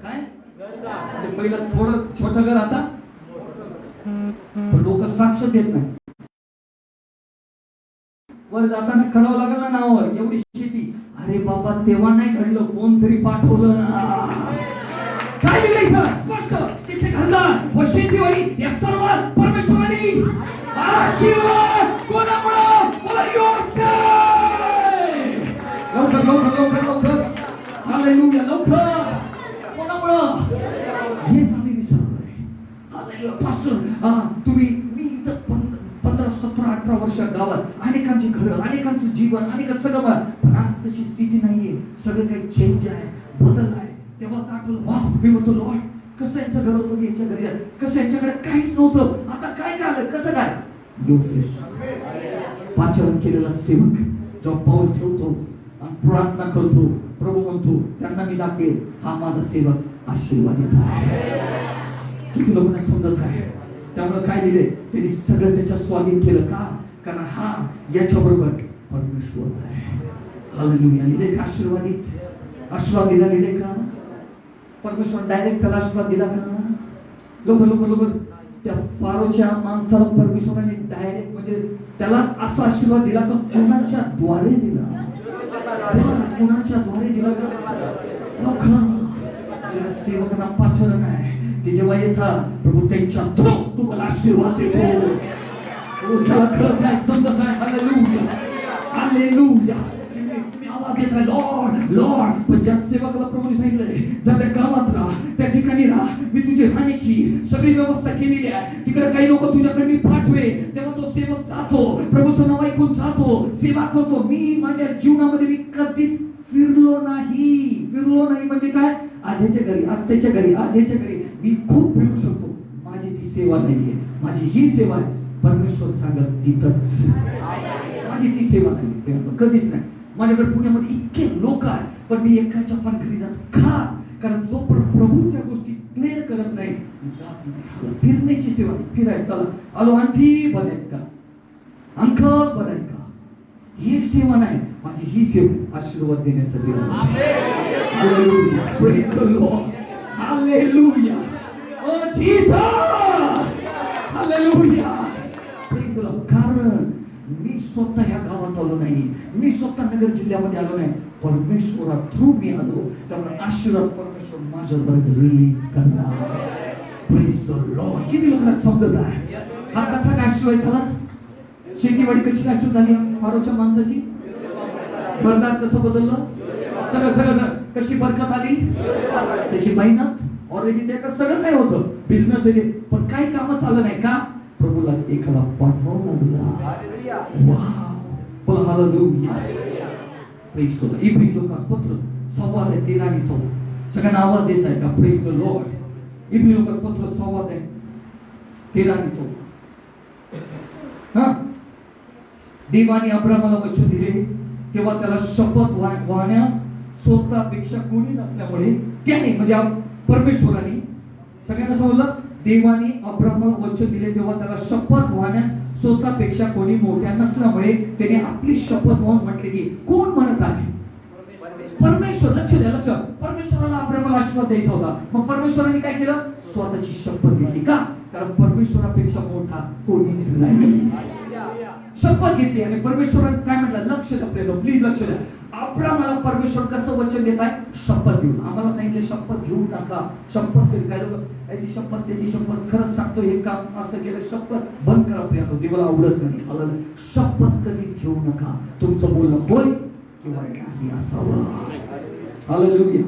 Speaker 1: काय?
Speaker 2: घरदार.
Speaker 1: ते पहिलं थोडं छोटं घर, आता लोक साक्ष देत नाही. वर जाताना खणावं लागलं ना नावावर, एवढी शेती. अरे बाबा तेव्हा नाही घडलं, कोणतरी पाठवलं ना. काय लिहिलंय इथं स्पष्ट? तिचे घरदार व शेतीवाडी या सर्व परमेश्वराने आशीर्वाद कोणामुळं? मला योसेफ. लवकर लवकर लवकर लवकर. हालेलुया. लवकर. कोणामुळं? हेच आम्ही वर्षात गावात अनेकांची घरं, अनेकांचं जीवन, अनेकांचं सगळं मला, पण आज तशी स्थिती नाहीये. सगळं काही चेंज आहे, बदल आहे. तेव्हाच आठवलं, वा मी म्हणतो लॉर्ड, कसं यांचं घर होतं, यांच्या घरी आहे, कसं यांच्याकडे काहीच नव्हतं, आता काय झालं, कसं काय. योसेफ पाचारण केलेला सेवक जेव्हा पाऊल ठेवतो आणि प्रार्थना करतो, प्रभू म्हणतो त्यांना मी दाखवेल, हा माझा सेवक आशीर्वादित आहे. किती लोकांना समजत आहे. त्यामुळे काय दिले, त्यांनी सगळं त्याच्या स्वाधीन केलं. का? कारण हा याच्याबरोबर परमेश्वर आहे. हालेलुया. लिहिले का आशीर्वादित? आशीर्वाद दिले का? परमेश्वर डायरेक्ट त्याला आशीर्वाद दिला का? लोक त्या फारोच्या माणसाला परमेश्वराने डायरेक्ट म्हणजे त्यालाच असा आशीर्वाद दिला का? कोणाच्या द्वारे दिला? कोणाच्या द्वारे दिला का? लोक ज्या सेवकांना पाचारण आहे ते जेव्हा येतात, प्रभू त्यांच्या थ्रू तुम्हाला आशीर्वाद देतो. त्याला खरं काय समजत नाही. Hallelujah, hallelujah. तुम्ही आवाज देत आहे लॉर्ड लॉर्ड, पण ज्या सेवकाला प्रभूने सांगितलंय जा त्या गावात राहा, त्या ठिकाणी राहा, मी तुझी राहण्याची सगळी व्यवस्था केलेली आहे, तिकडे काही लोक तुझ्याकडे मी पाठवे. तेव्हा तो सेवक जातो, प्रभूचं नाव ऐकून जातो, सेवा करतो. मी माझ्या जीवनामध्ये मी कधीच फिरलो नाही म्हणजे काय, आज ह्याच्या घरी, आज त्याच्या घरी, आज ह्याच्या घरी मी खूप फिरू शकतो. माझी ती सेवा नाहीये, माझी ही सेवा आहे. परमेश्वर सांगत तिथंच, माझी ती सेवा नाही, कधीच नाही. माझ्याकडे पुण्यामध्ये इतके लोक आहेत, पण मी एकाच्या पण घरी जात का? कारण जो प्रभू त्या गोष्टी क्लिअर करत नाही, जात नाही. फिरण्याची सेवा, फिरायचं, चला आलो आंटी बरं आहेत का, अंकल बरं आहेत का, ही सेवा नाही. माझी ही सेवा आशीर्वाद देण्यासाठी. Hallelujah, praise the Lord, hallelujah, O Jesus, hallelujah, praise the Lord. कारण मी स्वतः ह्या गावात आलो नाही, मी स्वतः नगर जिल्ह्यामध्ये आलो नाही, परमेश्वरा थ्रू मी आलो. त्यामुळे आशीर्वाद परमेश्वर माझ्यावर रिलीज करणार. Praise the Lord. किती लोकांना समजत आहे हा कसा काय आशीर्वाद झाला? शेतीवाडी कशी काय सुरू झाली फारोच्या माणसाची? घरदार कसं बदललं? सगळं कशी बरकत आली? त्याची मेहनत ऑलरेडी त्याकडे सगळं काय होतं, बिझनेस आहे, पण काही काम चाललं नाही का? प्रभूला एकाला पाठवावं लागला. वाव, बोला हालेलुया, प्रेज द लॉर्ड. इब्री लोकांचं पत्र 13 आणि 14 सगळ्यांना आवाज येत आहे का? Praise the Lord. इब्री लोकांचं पत्र 13 आणि 14. हा, देवाने अब्रामाला वचन दिले तेव्हा त्याला शपथ वाहण्यास स्वतःपेक्षा कोणी नसल्यामुळे त्याने, म्हणजे परमेश्वराने, सगळ्यांना समजलं, देवाने अब्रामाला वचन दिले तेव्हा त्याला शपथ वाहण्यास स्वतःपेक्षा कोणी मोठ्या नसल्यामुळे त्याने आपली शपथ वाहून म्हटले की, कोण म्हणत आहे? परमेश्वर. लक्ष द्या, लक्ष. परमेश्वराला अब्रामाला आशीर्वाद द्यायचा होता, मग परमेश्वराने काय केलं? स्वतःची शपथ घेतली. का? कारण परमेश्वरापेक्षा मोठा कोणीच नाही. शपथ घेतली आणि परमेश्वराने काय म्हटलं? लक्ष द्या प्रिय, प्लीज लक्ष द्या. अब्रामाला परमेश्वर कसं वचन देत आहे? शपथ घेऊन. आम्हाला सांगितले शपथ घेऊ नका, शपथ घेऊन. काय लोक याची शपथ त्याची शपथ, खरंच सांगतो हे काम असं केलं, शपथ बंद करा प्रिय, देवाला आवडत नाही. शपथ कधीच घेऊ नका. तुमचं बोलणं होय किंवा नाही असावं. हालेलुया.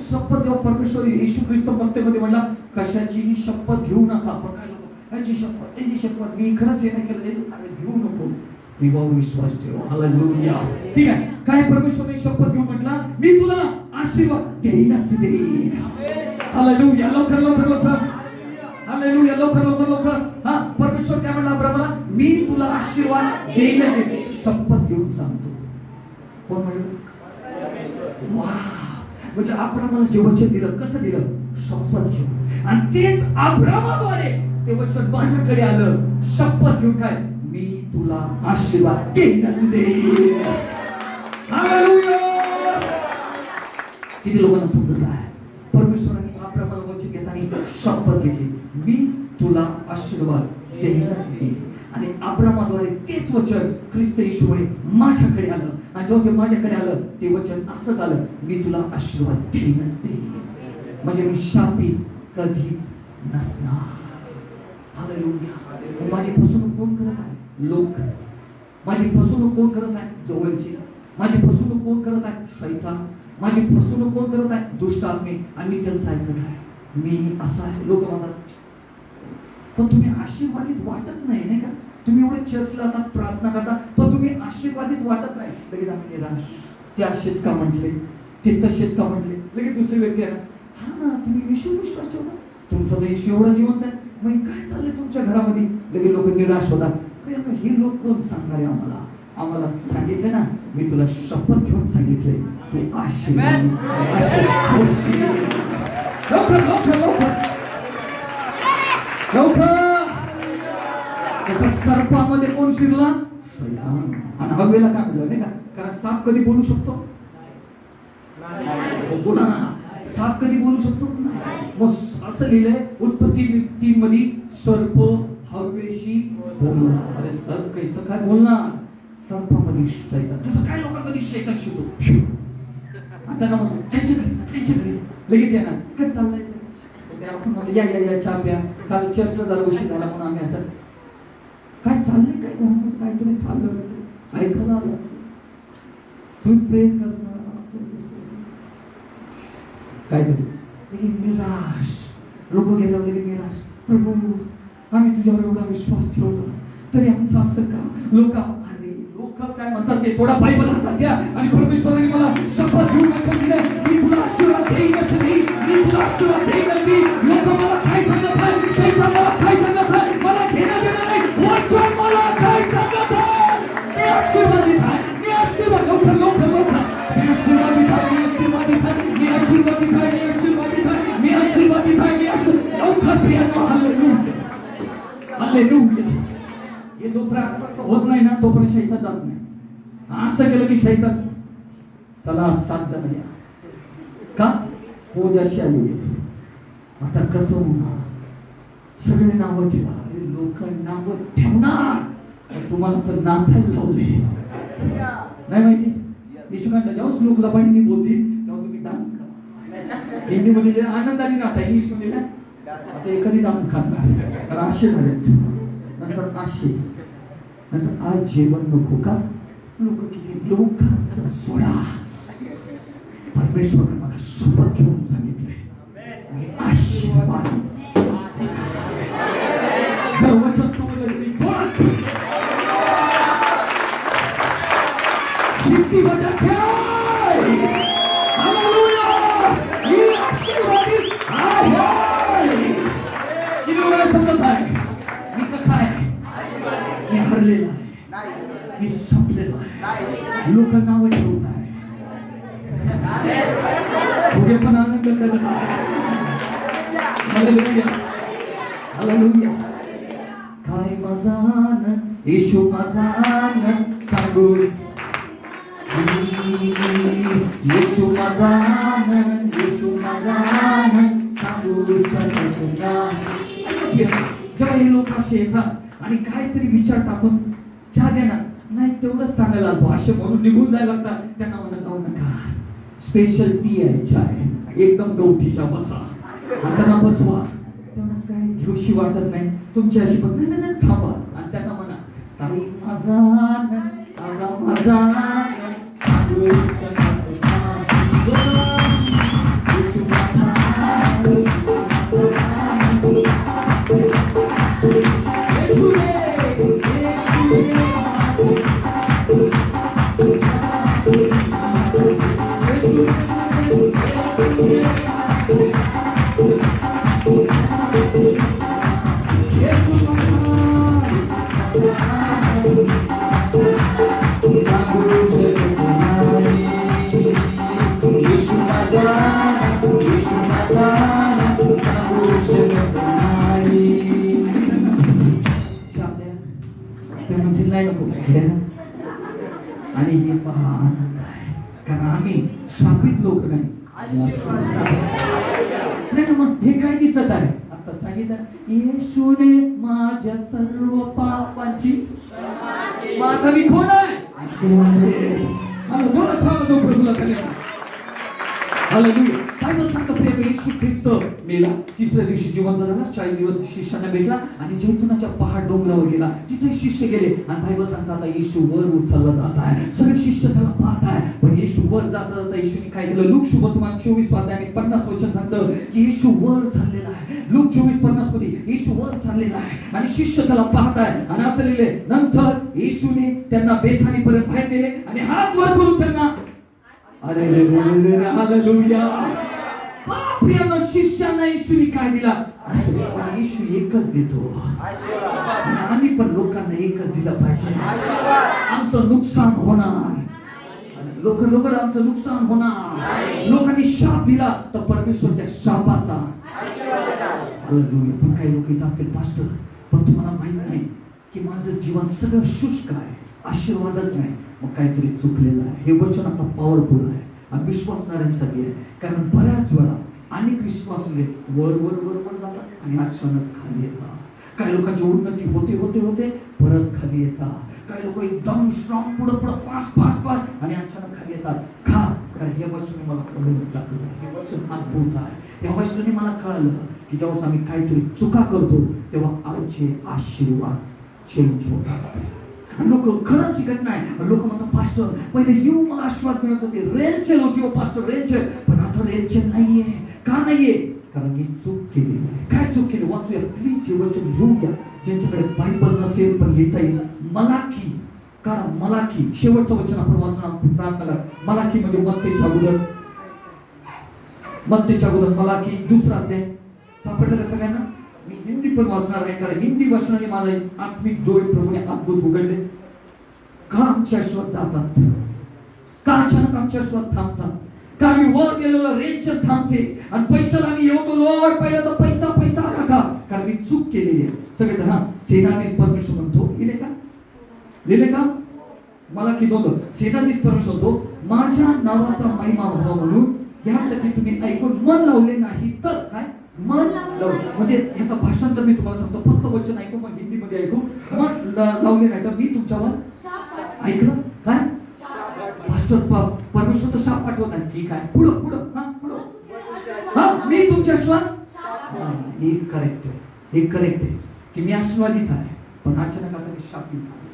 Speaker 1: शपथ जेव्हा परमेश्वर येशू ख्रिस्त भक्तीमध्ये म्हणला कशाचीही शपथ घेऊ नका, पण काय लोक याची शपथ त्याची शपथ, मी खरंच हे नाही केलं, अरे घेऊ नको, देवावर विश्वास ठेव. हालेलुया. ठीक आहे. काय परमेश्वराने शपथ घेऊन म्हटला? मी तुला आशीर्वाद देईनच देईन. हालेलुया. लवकर हालेलुया, लवकर. हा, परमेश्वर काय म्हणला अब्रामाला? मी तुला आशीर्वाद देईन. शपथ घेऊन सांगतो. कोण म्हणलं? म्हणजे अब्रामाला जे वचन दिलं, कसं दिलं? शपथ घेऊन. आणि तेच अब्रामाद्वारे ते वचन माझ्याकडे आलं, शपथ घेऊन. काय? मी तुला आशीर्वाद देईनच देईन. हालेलुया. किती लोकांना समजत आहे? परमेश्वराने अब्रामाला वचन घेताना शपथ घेतली, मी तुला आशीर्वाद देईनच देईन. आणि अब्रामाद्वारे तेच वचन ख्रिस्त येशूमुळे माझ्याकडे आलं. आणि जेव्हा ते माझ्याकडे आलं ते वचन असं झालं, मी तुला आशीर्वाद देईनच देईन. म्हणजे मी शापी कधीच नसणार. हालेलुया. माझी फसवणूक कोण करत आहे? लोक. माझी फसवणूक कोण करत आहे? जवळचे. माझी फसवणूक कोण करत आहे? शैतान. माझी फसवणूक कोण करत आहे? दुष्ट आत्मे. आणि मी त्यांचं ऐकत आहे. मी असं आहे. लोक म्हणतात पण तुम्ही आशीर्वादित वाटत नाही का? तुम्ही एवढे चर्चला जातात, प्रार्थना करता, पण तुम्ही आशीर्वादित वाटत नाही. लगेच आम्ही निराश, ते असेच का म्हटले, ते तसेच का म्हटले. लगेच दुसरी व्यक्ती आहे ना, हा ना तुम्ही येशू विश्वास ठेवता, तुमचा तर येशू एवढा जिवंत आहे, मग काय चाललंय तुमच्या घरामध्ये. लगेच लोक निराश होतात. हे लोक कोण सांगणार आहे आम्हाला. आम्हाला सांगितलं ना, मी तुला शपथ घेऊन सांगितले, तू आशीर्वादित लवकर लवकर लवकर लवकर. तसं सर्पामध्ये कोण शिरला, शैतान. आणि हवेला काय म्हणलं नाही का, कारण साप कधी बोलू शकतो, बोला ना, साप कधी बोलू शकतो नाही. मग असं लिहिलंय उत्पत्ती 3 मध्ये, सर्प हवेशी बोलला. अरे सर्प कैसं काय बोलणार, सर्पामध्ये शैतान. तसं काय लोकांमध्ये शैतान शिरतो. आता ना म्हणतो त्यांच्या घरी लगेच येणार, कसं चाललंय ते आपण म्हणतो या या या चहा प्या. काल चर्चला जरा उशीर झाला म्हणून आम्ही असं काय चाललंय, काय घरामध्ये काहीतरी चाललं, ऐकायला आलं असं, तुम्ही प्रेम करणार काहीतरी. निराश लोक गेल्यावर लगेच निराश. प्रभू आम्ही तुझ्यावर एवढा विश्वास ठेवला तरी आमचं असं का. लोक काय म्हणतात ते सोडा, बायबल हातात घ्या आणि परमेश्वराने मला शपथ घेऊन सांगितलं, मी तुला आशीर्वाद देईनच नाही, मी तुला आशीर्वाद देईनच नाही. लोक मला काय सांगत नाही, शैतान मला काय सांगत नाही, मला घेणं देणं नाही, वचन मला काय सांगत आहे, मी आशीर्वादित आहे, मी आशीर्वाद. लवकर लवकर लवकर, मी आशीर्वादित आहे, मी आशीर्वादित आहे, मी आशीर्वादित आहे, मी आशीर्वादित आहे, मी आशीर्वादित आहे, मी आशीर्वादित. लवकर प्रियांनो, हालेलुया हालेलुया. हे जोपर्यंत होत नाही ना तोपर्यंत शैतान जात नाही. असं केलं की शैतान चला 7 जण या का पोज अशी आली. आता कसं होणार, सगळे नावं ठेवा. लोक नावं ठेवणार, तुम्हाला तर नाचायला लावले नाही माहिती. येशूकांना जेव्हा लोकला पाणी बोलतील तेव्हा तुम्ही डान्स करा. हिंदी मध्ये आनंदाने नाचा, इंग्लिश मध्ये आता एखादी डान्स करणार. तर असे झाले, नंतर असे, नंतर आज जेवण नको का. लोक किती लोकांचा सोडा. परमेश्वराने मला शपथ घेऊन सांगितले, मी आशीर्वाद सर्वच शिट्टी बजात किती वेळा समजत आहे मी कसा आहे, मी हरलेला आहे, मी संपलेलो आहे. लोक नाव ठेवत आहे, तुझे पण आनंद करत आहे. Hallelujah hallelujah. काय माझा आनंद, येशू माझा आनंद सांगू. येशू माझा आनंद, येशू माझा आनंद सांगू शकत नाही. जेव्हा हे लोक असे येतात आणि काहीतरी विचार टाकून चहा देणार नाही तेवढंच सांगायला लागतो, असे म्हणून निघून जायला लागतात. त्यांना म्हणत जाऊ नका, स्पेशल टी आहे, चाय एकदम गवठीच्या बसा. आणि त्यांना बसवा, त्यांना काय घेऊशी वाटत नाही तुमची अशी पण नाही थांबा. आणि त्यांना म्हणा ताई माझा आनंद, आगा माझा आनंद सांगू शकत नाही. आणि हे पहा आनंद आहे, कारण आम्ही शापित लोक नाही. मग हे काय दिसत आहे, आता सांगितलं येशूने माझ्या सर्व पापांची. माझा मी कोण आहे, आशीर्वाद. मला बोलत थांबतो प्रभूला. हालेलुया. बायबल सांगतो प्रिय येशू ख्रिस्त मेला, तिसऱ्या दिवशी जिवंत झाला, 40 दिवस शिष्यांना भेटला आणि जैतुनाच्या पहाड डोंगरावर गेला. तिथे शिष्य गेले आणि बायबल सांगतात आता येशू वर उचलला जात आहे. सगळे शिष्य त्याला पाहत आहे, पण येशू वर जाता जाता येशूने काय केलं? लूक शुभवर्तमान 24 पाहताय आणि 50 वचन सांगतं की येशू वर चाललेला आहे. लूक 24:50 मध्ये येशू वर चाललेला आहे आणि शिष्य त्याला पाहत आहे आणि असं लिहिले, नंतर येशूने त्यांना बेथानी पर्यंत बाहेर नेले आणि हात वर करून त्यांना अरे हालेलुया. प्रिय शिष्यांना येशूने काय दिला? आशीर्वाद. येशू एकच देतो, आम्ही पण लोकांना एकच दिलं पाहिजे. आमचं नुकसान होणार, लोक आमचं नुकसान होणार. लोकांनी शाप दिला तर परमेश्वर त्या शापाचा पण काही लोक येत असतील, पास्टर पण तुम्हाला माहित नाही की माझं जीवन सगळं शुष्क आहे, आशीर्वादच नाही. मग काहीतरी चुकलेलं आहे. हे वचन आता पॉवरफुल आहे आणि विश्वासणाऱ्यांसाठी आहे. कारण बऱ्याच वेळा अनेक विश्वासले वर वर वर वर जातात आणि अचानक खाली येतात. काही लोकांची उन्नती होते होते होते परत खाली येतात. काही लोक एकदम स्ट्रॉंग पुढं पुढं फास्ट फास्ट फास्ट आणि अचानक खाली येतात. का? कारण हे वचन मला कळून टाकलं. हे वचन अद्भुत आहे. या वचनाने मला कळलं की जेव्हा आम्ही काहीतरी चुका करतो तेव्हा आमचे आशीर्वाद चेंज होतात. लोक खरंच शिकत नाही. लोक म्हणतात पास्टर पहिले येऊ मला आशीर्वाद मिळत होते, रेलचेल होती हो पास्टर रेलचेल, पण आता रेलचेल नाहीये. का नाहीये? कारण मी चूक केली आहे. काय चूक केली? वाचूया प्लीज, हे वचन घेऊन घ्या. ज्यांच्याकडे बायबल नसेल पण लिहिता येईल. मलाकी काढा, मलाकी शेवटचं वचन आपण वाचणार प्रार्थना करा. मलाकी म्हणजे मत्तेच्या अगोदर मलाकी 2रा अध्याय. सापडलं का सगळ्यांना? मी हिंदी पण वाचणार आहे कारण हिंदी वाचनाने माझा आत्मिक डोळे प्रभूने अद्भुत उघडले. का आमचे आशीर्वाद जातात? का अचानक आमचे आशीर्वाद थांबतात? का आम्ही वर गेलेलो रेंचर थांबते आणि पैशाला आम्ही येतो लॉर्ड पहिला तर पैसा पैसा का? कारण मी चूक केलेली आहे. सगळेजण हा सेनाधीश परमेश्वर म्हणतो, लिहिले का? मला की दोन सेनाधीश परमेश्वर म्हणतो माझ्या नावाचा महिमा व्हावा म्हणून यासाठी तुम्ही ऐकून मन लावले नाही तर काय? मन लावले म्हणजे याचं भाषांतर मी तुम्हाला सांगतो. फक्त वचन ऐकू, मग हिंदीमध्ये ऐकू. मन लावले नाही तर मी तुमच्यावर ऐकलं काय? पास्टर परमेश्वर तर शाप पाठवत नाही. ठीक आहे, पुढं मी तुमच्या आशीर्वाद हे करेक्ट आहे की मी आशीर्वादित आहे, पण अचानक आता मी शापित झालो.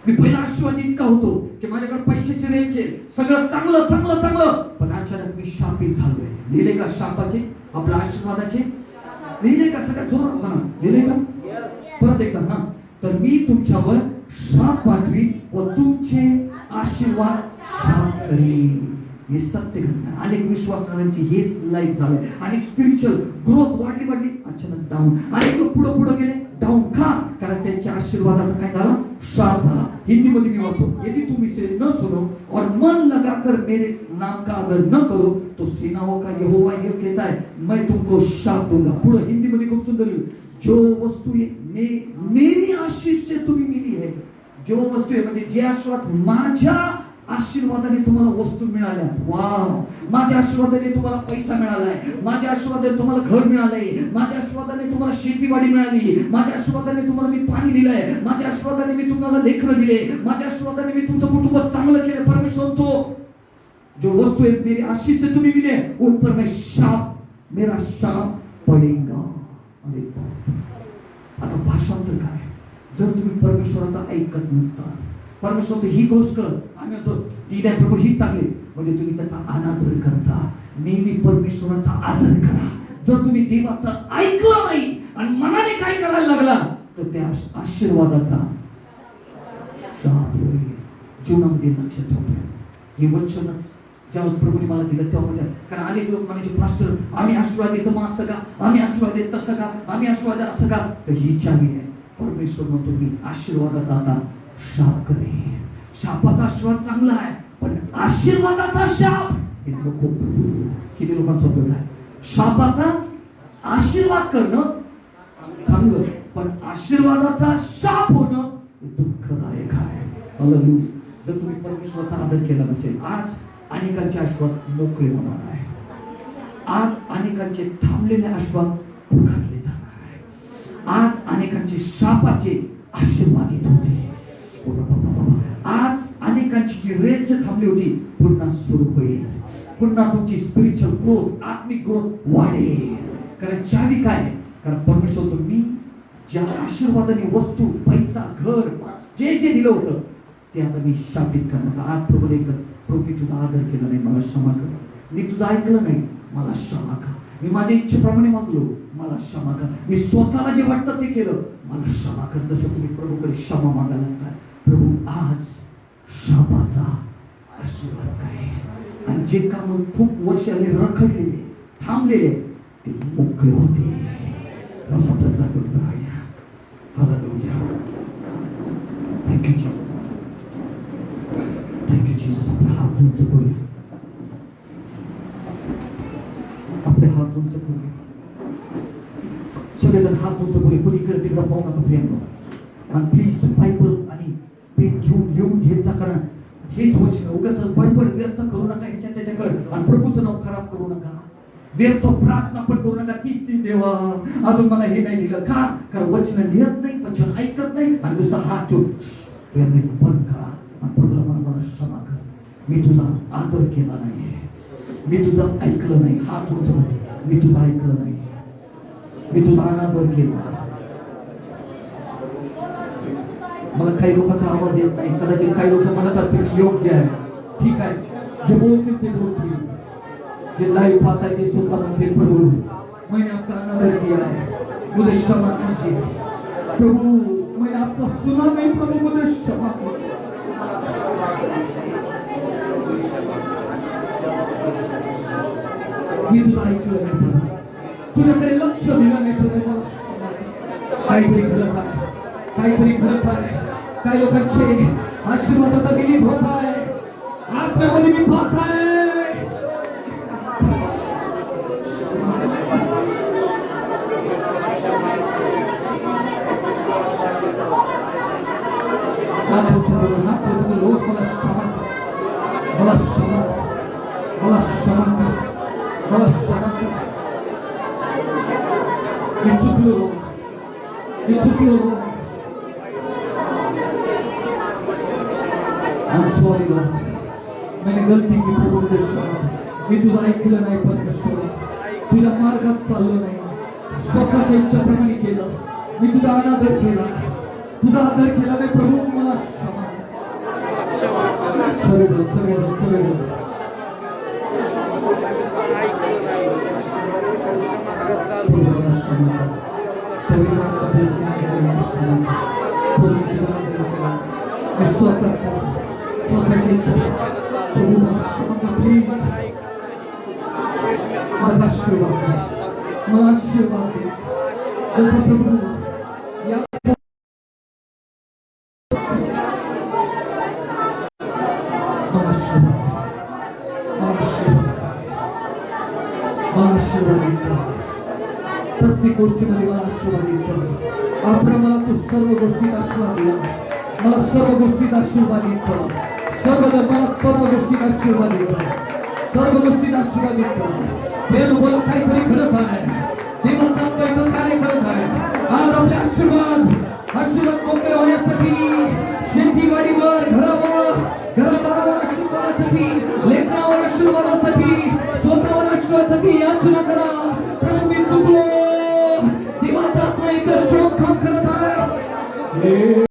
Speaker 1: मी पहिला आशीर्वादित का होतो की माझ्याकडे पैशाचे रेंचे सगळं चांगलं चांगलं चांगलं, पण अचानक मी शापित झालोय. लिहिले का शापाचे? आपल्या आशीर्वादाचे लिहिले का? सगळ्यात जोरात म्हणा, लिहिले का? परत एकदा हा. तर मी तुमच्यावर शाप पाठवी व तुमचे आशीर्वाद शाप करीन. हे सत्य घटना. अनेक विश्वासांची हेच लाईफ झालंय. अनेक स्पिरिच्युअल ग्रोथ वाढली अचानक डाऊन. अनेक लोक पुढे गेले डाऊन. का? कारण त्यांच्या आशीर्वादाचा काय झाला? शाप झाला. हिंदी मध्ये मी वाचतो, यदि तुम इसे न सुनो और मन लगाकर मेरे नाम का आदर न करो तो सेनाओं का यहोवा ये कहता है मैं तुमको शाप दूंगा. पुढे हिंदी मध्ये खूप सुंदर जो वस्तू मेरी आशीष से तुम्ही मिली है, जो वस्तू आहे म्हणजे जे आशीर्वाद माझ्या आशीर्वादाने तुम्हाला वस्तू मिळाल्या. वाव! माझ्या आशीर्वादाने तुम्हाला पैसा मिळालाय, माझ्या आशीर्वादाने तुम्हाला घर मिळालंय, माझ्या आशीर्वादाने तुम्हाला शेतीवाडी मिळाली, माझ्या आशीर्वादाने तुम्हाला मी पाणी दिलंय, माझ्या आशीर्वादाने मी तुम्हाला लेकरं दिले, माझ्या आशीर्वादाने मी तुमचं कुटुंब चांगलं केलं. परमेश्वर तो जो वस्तू है मेरी आशीष से तुम्ही मिले उन पर मैं शाप मेरा शाप पडेगा. आता भाषांतर काय? जर तुम्ही परमेश्वराचा ऐकत नसता, परमेश्वर ही गोष्ट आम्ही म्हणतो ती द्या प्रभू ही चांगली, म्हणजे तुम्ही त्याचा अनादर करता. नेहमी परमेश्वराचा आदर करा. जर तुम्ही देवाचं ऐकलं नाही आणि मनाने काय करायला लागला तर त्या आशीर्वादाचा शाप होईल. जीवनामध्ये लक्षात ठेवा. हे वचनच ज्यावेळेस प्रभूने मला दिलं तेव्हा म्हणजे, कारण अनेक लोक म्हणायचे पास्टर आम्ही आशीर्वाद देतो मग असं का, आम्ही आशीर्वाद देत तसं का, आम्ही आशीर्वाद असं का. तर ही चावी आहे. परमेश्वर म्हणतो मी आशीर्वादाचा आता शाप करेन. शापाचा आशीर्वाद चांगला आहे पण आशीर्वादाचा शाप हे नको. किती लोकांचं होत आहे? शापाचा आशीर्वाद करणं चांगलं पण आशीर्वादाचा शाप होणं दुःखदायक आहे. हालेलुया. जर तुम्ही परमेश्वराचा आदर केला नसेल, आज अनेकांचे आशीर्वाद मोकळे होणार आहे. आज अनेकांचे थांबलेले आशीर्वाद पुकारले जाणार आहे. आज अनेकांचे शापाचे आशीर्वादित होते. आज अनेकांची जी रेंज थांबली होती पुन्हा सुरू होईल. पुन्हा तुमची स्पिरिच्युअल ग्रोथ, आत्मिक ग्रोथ वाढेल. कारण चावी काय आहे? कारण परमेश्वर तुम्ही ज्या आशीर्वादाने वस्तू, पैसा, घर, जे जे दिलं होतं ते आता मी शापित करणार. आज प्रभू एकच, प्रभू मी तुझा आदर केला नाही, मला क्षमा कर. मी तुझं ऐकलं नाही, मला क्षमा कर. मी माझ्या इच्छेप्रमाणे मागलो, मला क्षमा कर. मी स्वतःला जे वाटतं ते केलं, मला क्षमा कर. जसं तुम्ही प्रभूकडे क्षमा मागायला लागता, प्रभू आज शापाचा आशीर्वाद करेल. आणि जे काम खूप वर्षाने रखडलेले, थांबलेले, ते मोकळे होते. आपल्या जागेवर राहूया. Hallelujah. Thank you Jesus. Thank you Jesus. आपले हात उंच करूया. आपले हात उंच करूया. सगळेजण हात उंच करूया. कोणी इकडे तिकडे पाहू नका प्रियांनो. आणि प्लीज बायबल आणि पेन घेऊन लिहून घेत जा. कारण हेच वचन उगाच बडबड व्यर्थ करू नका ह्याच्या त्याच्याकडे. आणि प्रभूचं नाव खराब करू नका. व्यर्थ प्रार्थना पण करू नका. तीच देवा अजून मला हे नाही दिलं का? कारण वचन लिहत नाही, वचन ऐकत नाही आणि नुसता हात जोडून बंद करा. आणि प्रभूला मला क्षमा कर. मी तुझा आदर केला नाही, मी तुझं ऐकलं नाही. हात उचल. मी तुझं ऐकलं नाही, मी तुझा अनादर केला. मला काही लोकांचा आवाज येत नाही. कदाचित काही लोक म्हणत असतील योग्य आहे, ठीक आहे, जे बोलतील ते बोलतील. जे लाइव पाता है ये सुनता हूँ फिर प्रभु मैंने आपका अनादर किया है, मुझे क्षमा कीजिए प्रभु. मैंने आपका सुना नहीं प्रभु, मुझे क्षमा कीजिए. मी तुझं ऐकलं नाही प्रभु, तुझ्याकडे लक्ष दिलं नाही प्रभु. काहीतरी घडत आहे, काहीतरी घडत आहे. काही लोकांचे आशीर्वाद आता विलीन होत आहे. आत्म्यामध्ये मी पाहत आहे. लोक मला क्षमा कर, मला क्षमा कर, मला क्षमा कर, मला क्षमा कर. मी चुकलो, मी चुकलो. I'm sorry Lord. मैंने गलती की प्रभु, मुझे क्षमा. मी तुझं ऐकलं नाही परमेश्वर, तुझ्या मार्गात चाललो नाही, स्वतःच्या इच्छेप्रमाणे केलं. मी तुझा अनादर केला, तुझा आदर केला नाही प्रभू, मला क्षमा. सगळेजण सगळेजण सगळेजण मला क्षमा कर. पवित्र आत्मा मला क्षमा कर. प्रभू तुझा आदर केला, मी स्वतःची इच्छा प्रभू मला क्षमा कर. प्लीज मला आशीर्वाद दे, मला आशीर्वाद दे. जसं प्रभू या प्रत्येक गोष्टीमध्ये मला आशीर्वादित कर. आपण मला तू सर्व गोष्टीत आशीर्वाद दिला, मला सर्व गोष्टीत आशीर्वादित कर. मला सर्व गोष्टीत आशीर्वादित कर, सर्व गोष्टीत आशीर्वादित कर. हे बोल काहीतरी घडत आहे, देवाचा आपलं कार्य करत आहे. आज आपले आशीर्वाद मोकळे होण्यासाठी, शेतीवाडीवर, घरावर, घरादारावर आशीर्वादासाठी, लेकरावर आशीर्वादासाठी, स्वतःवर आशीर्वादासाठी याचना करा. प्रभू मी चुकलो, देवाचा आत्मा एक स्ट्रोक काम करत आहे.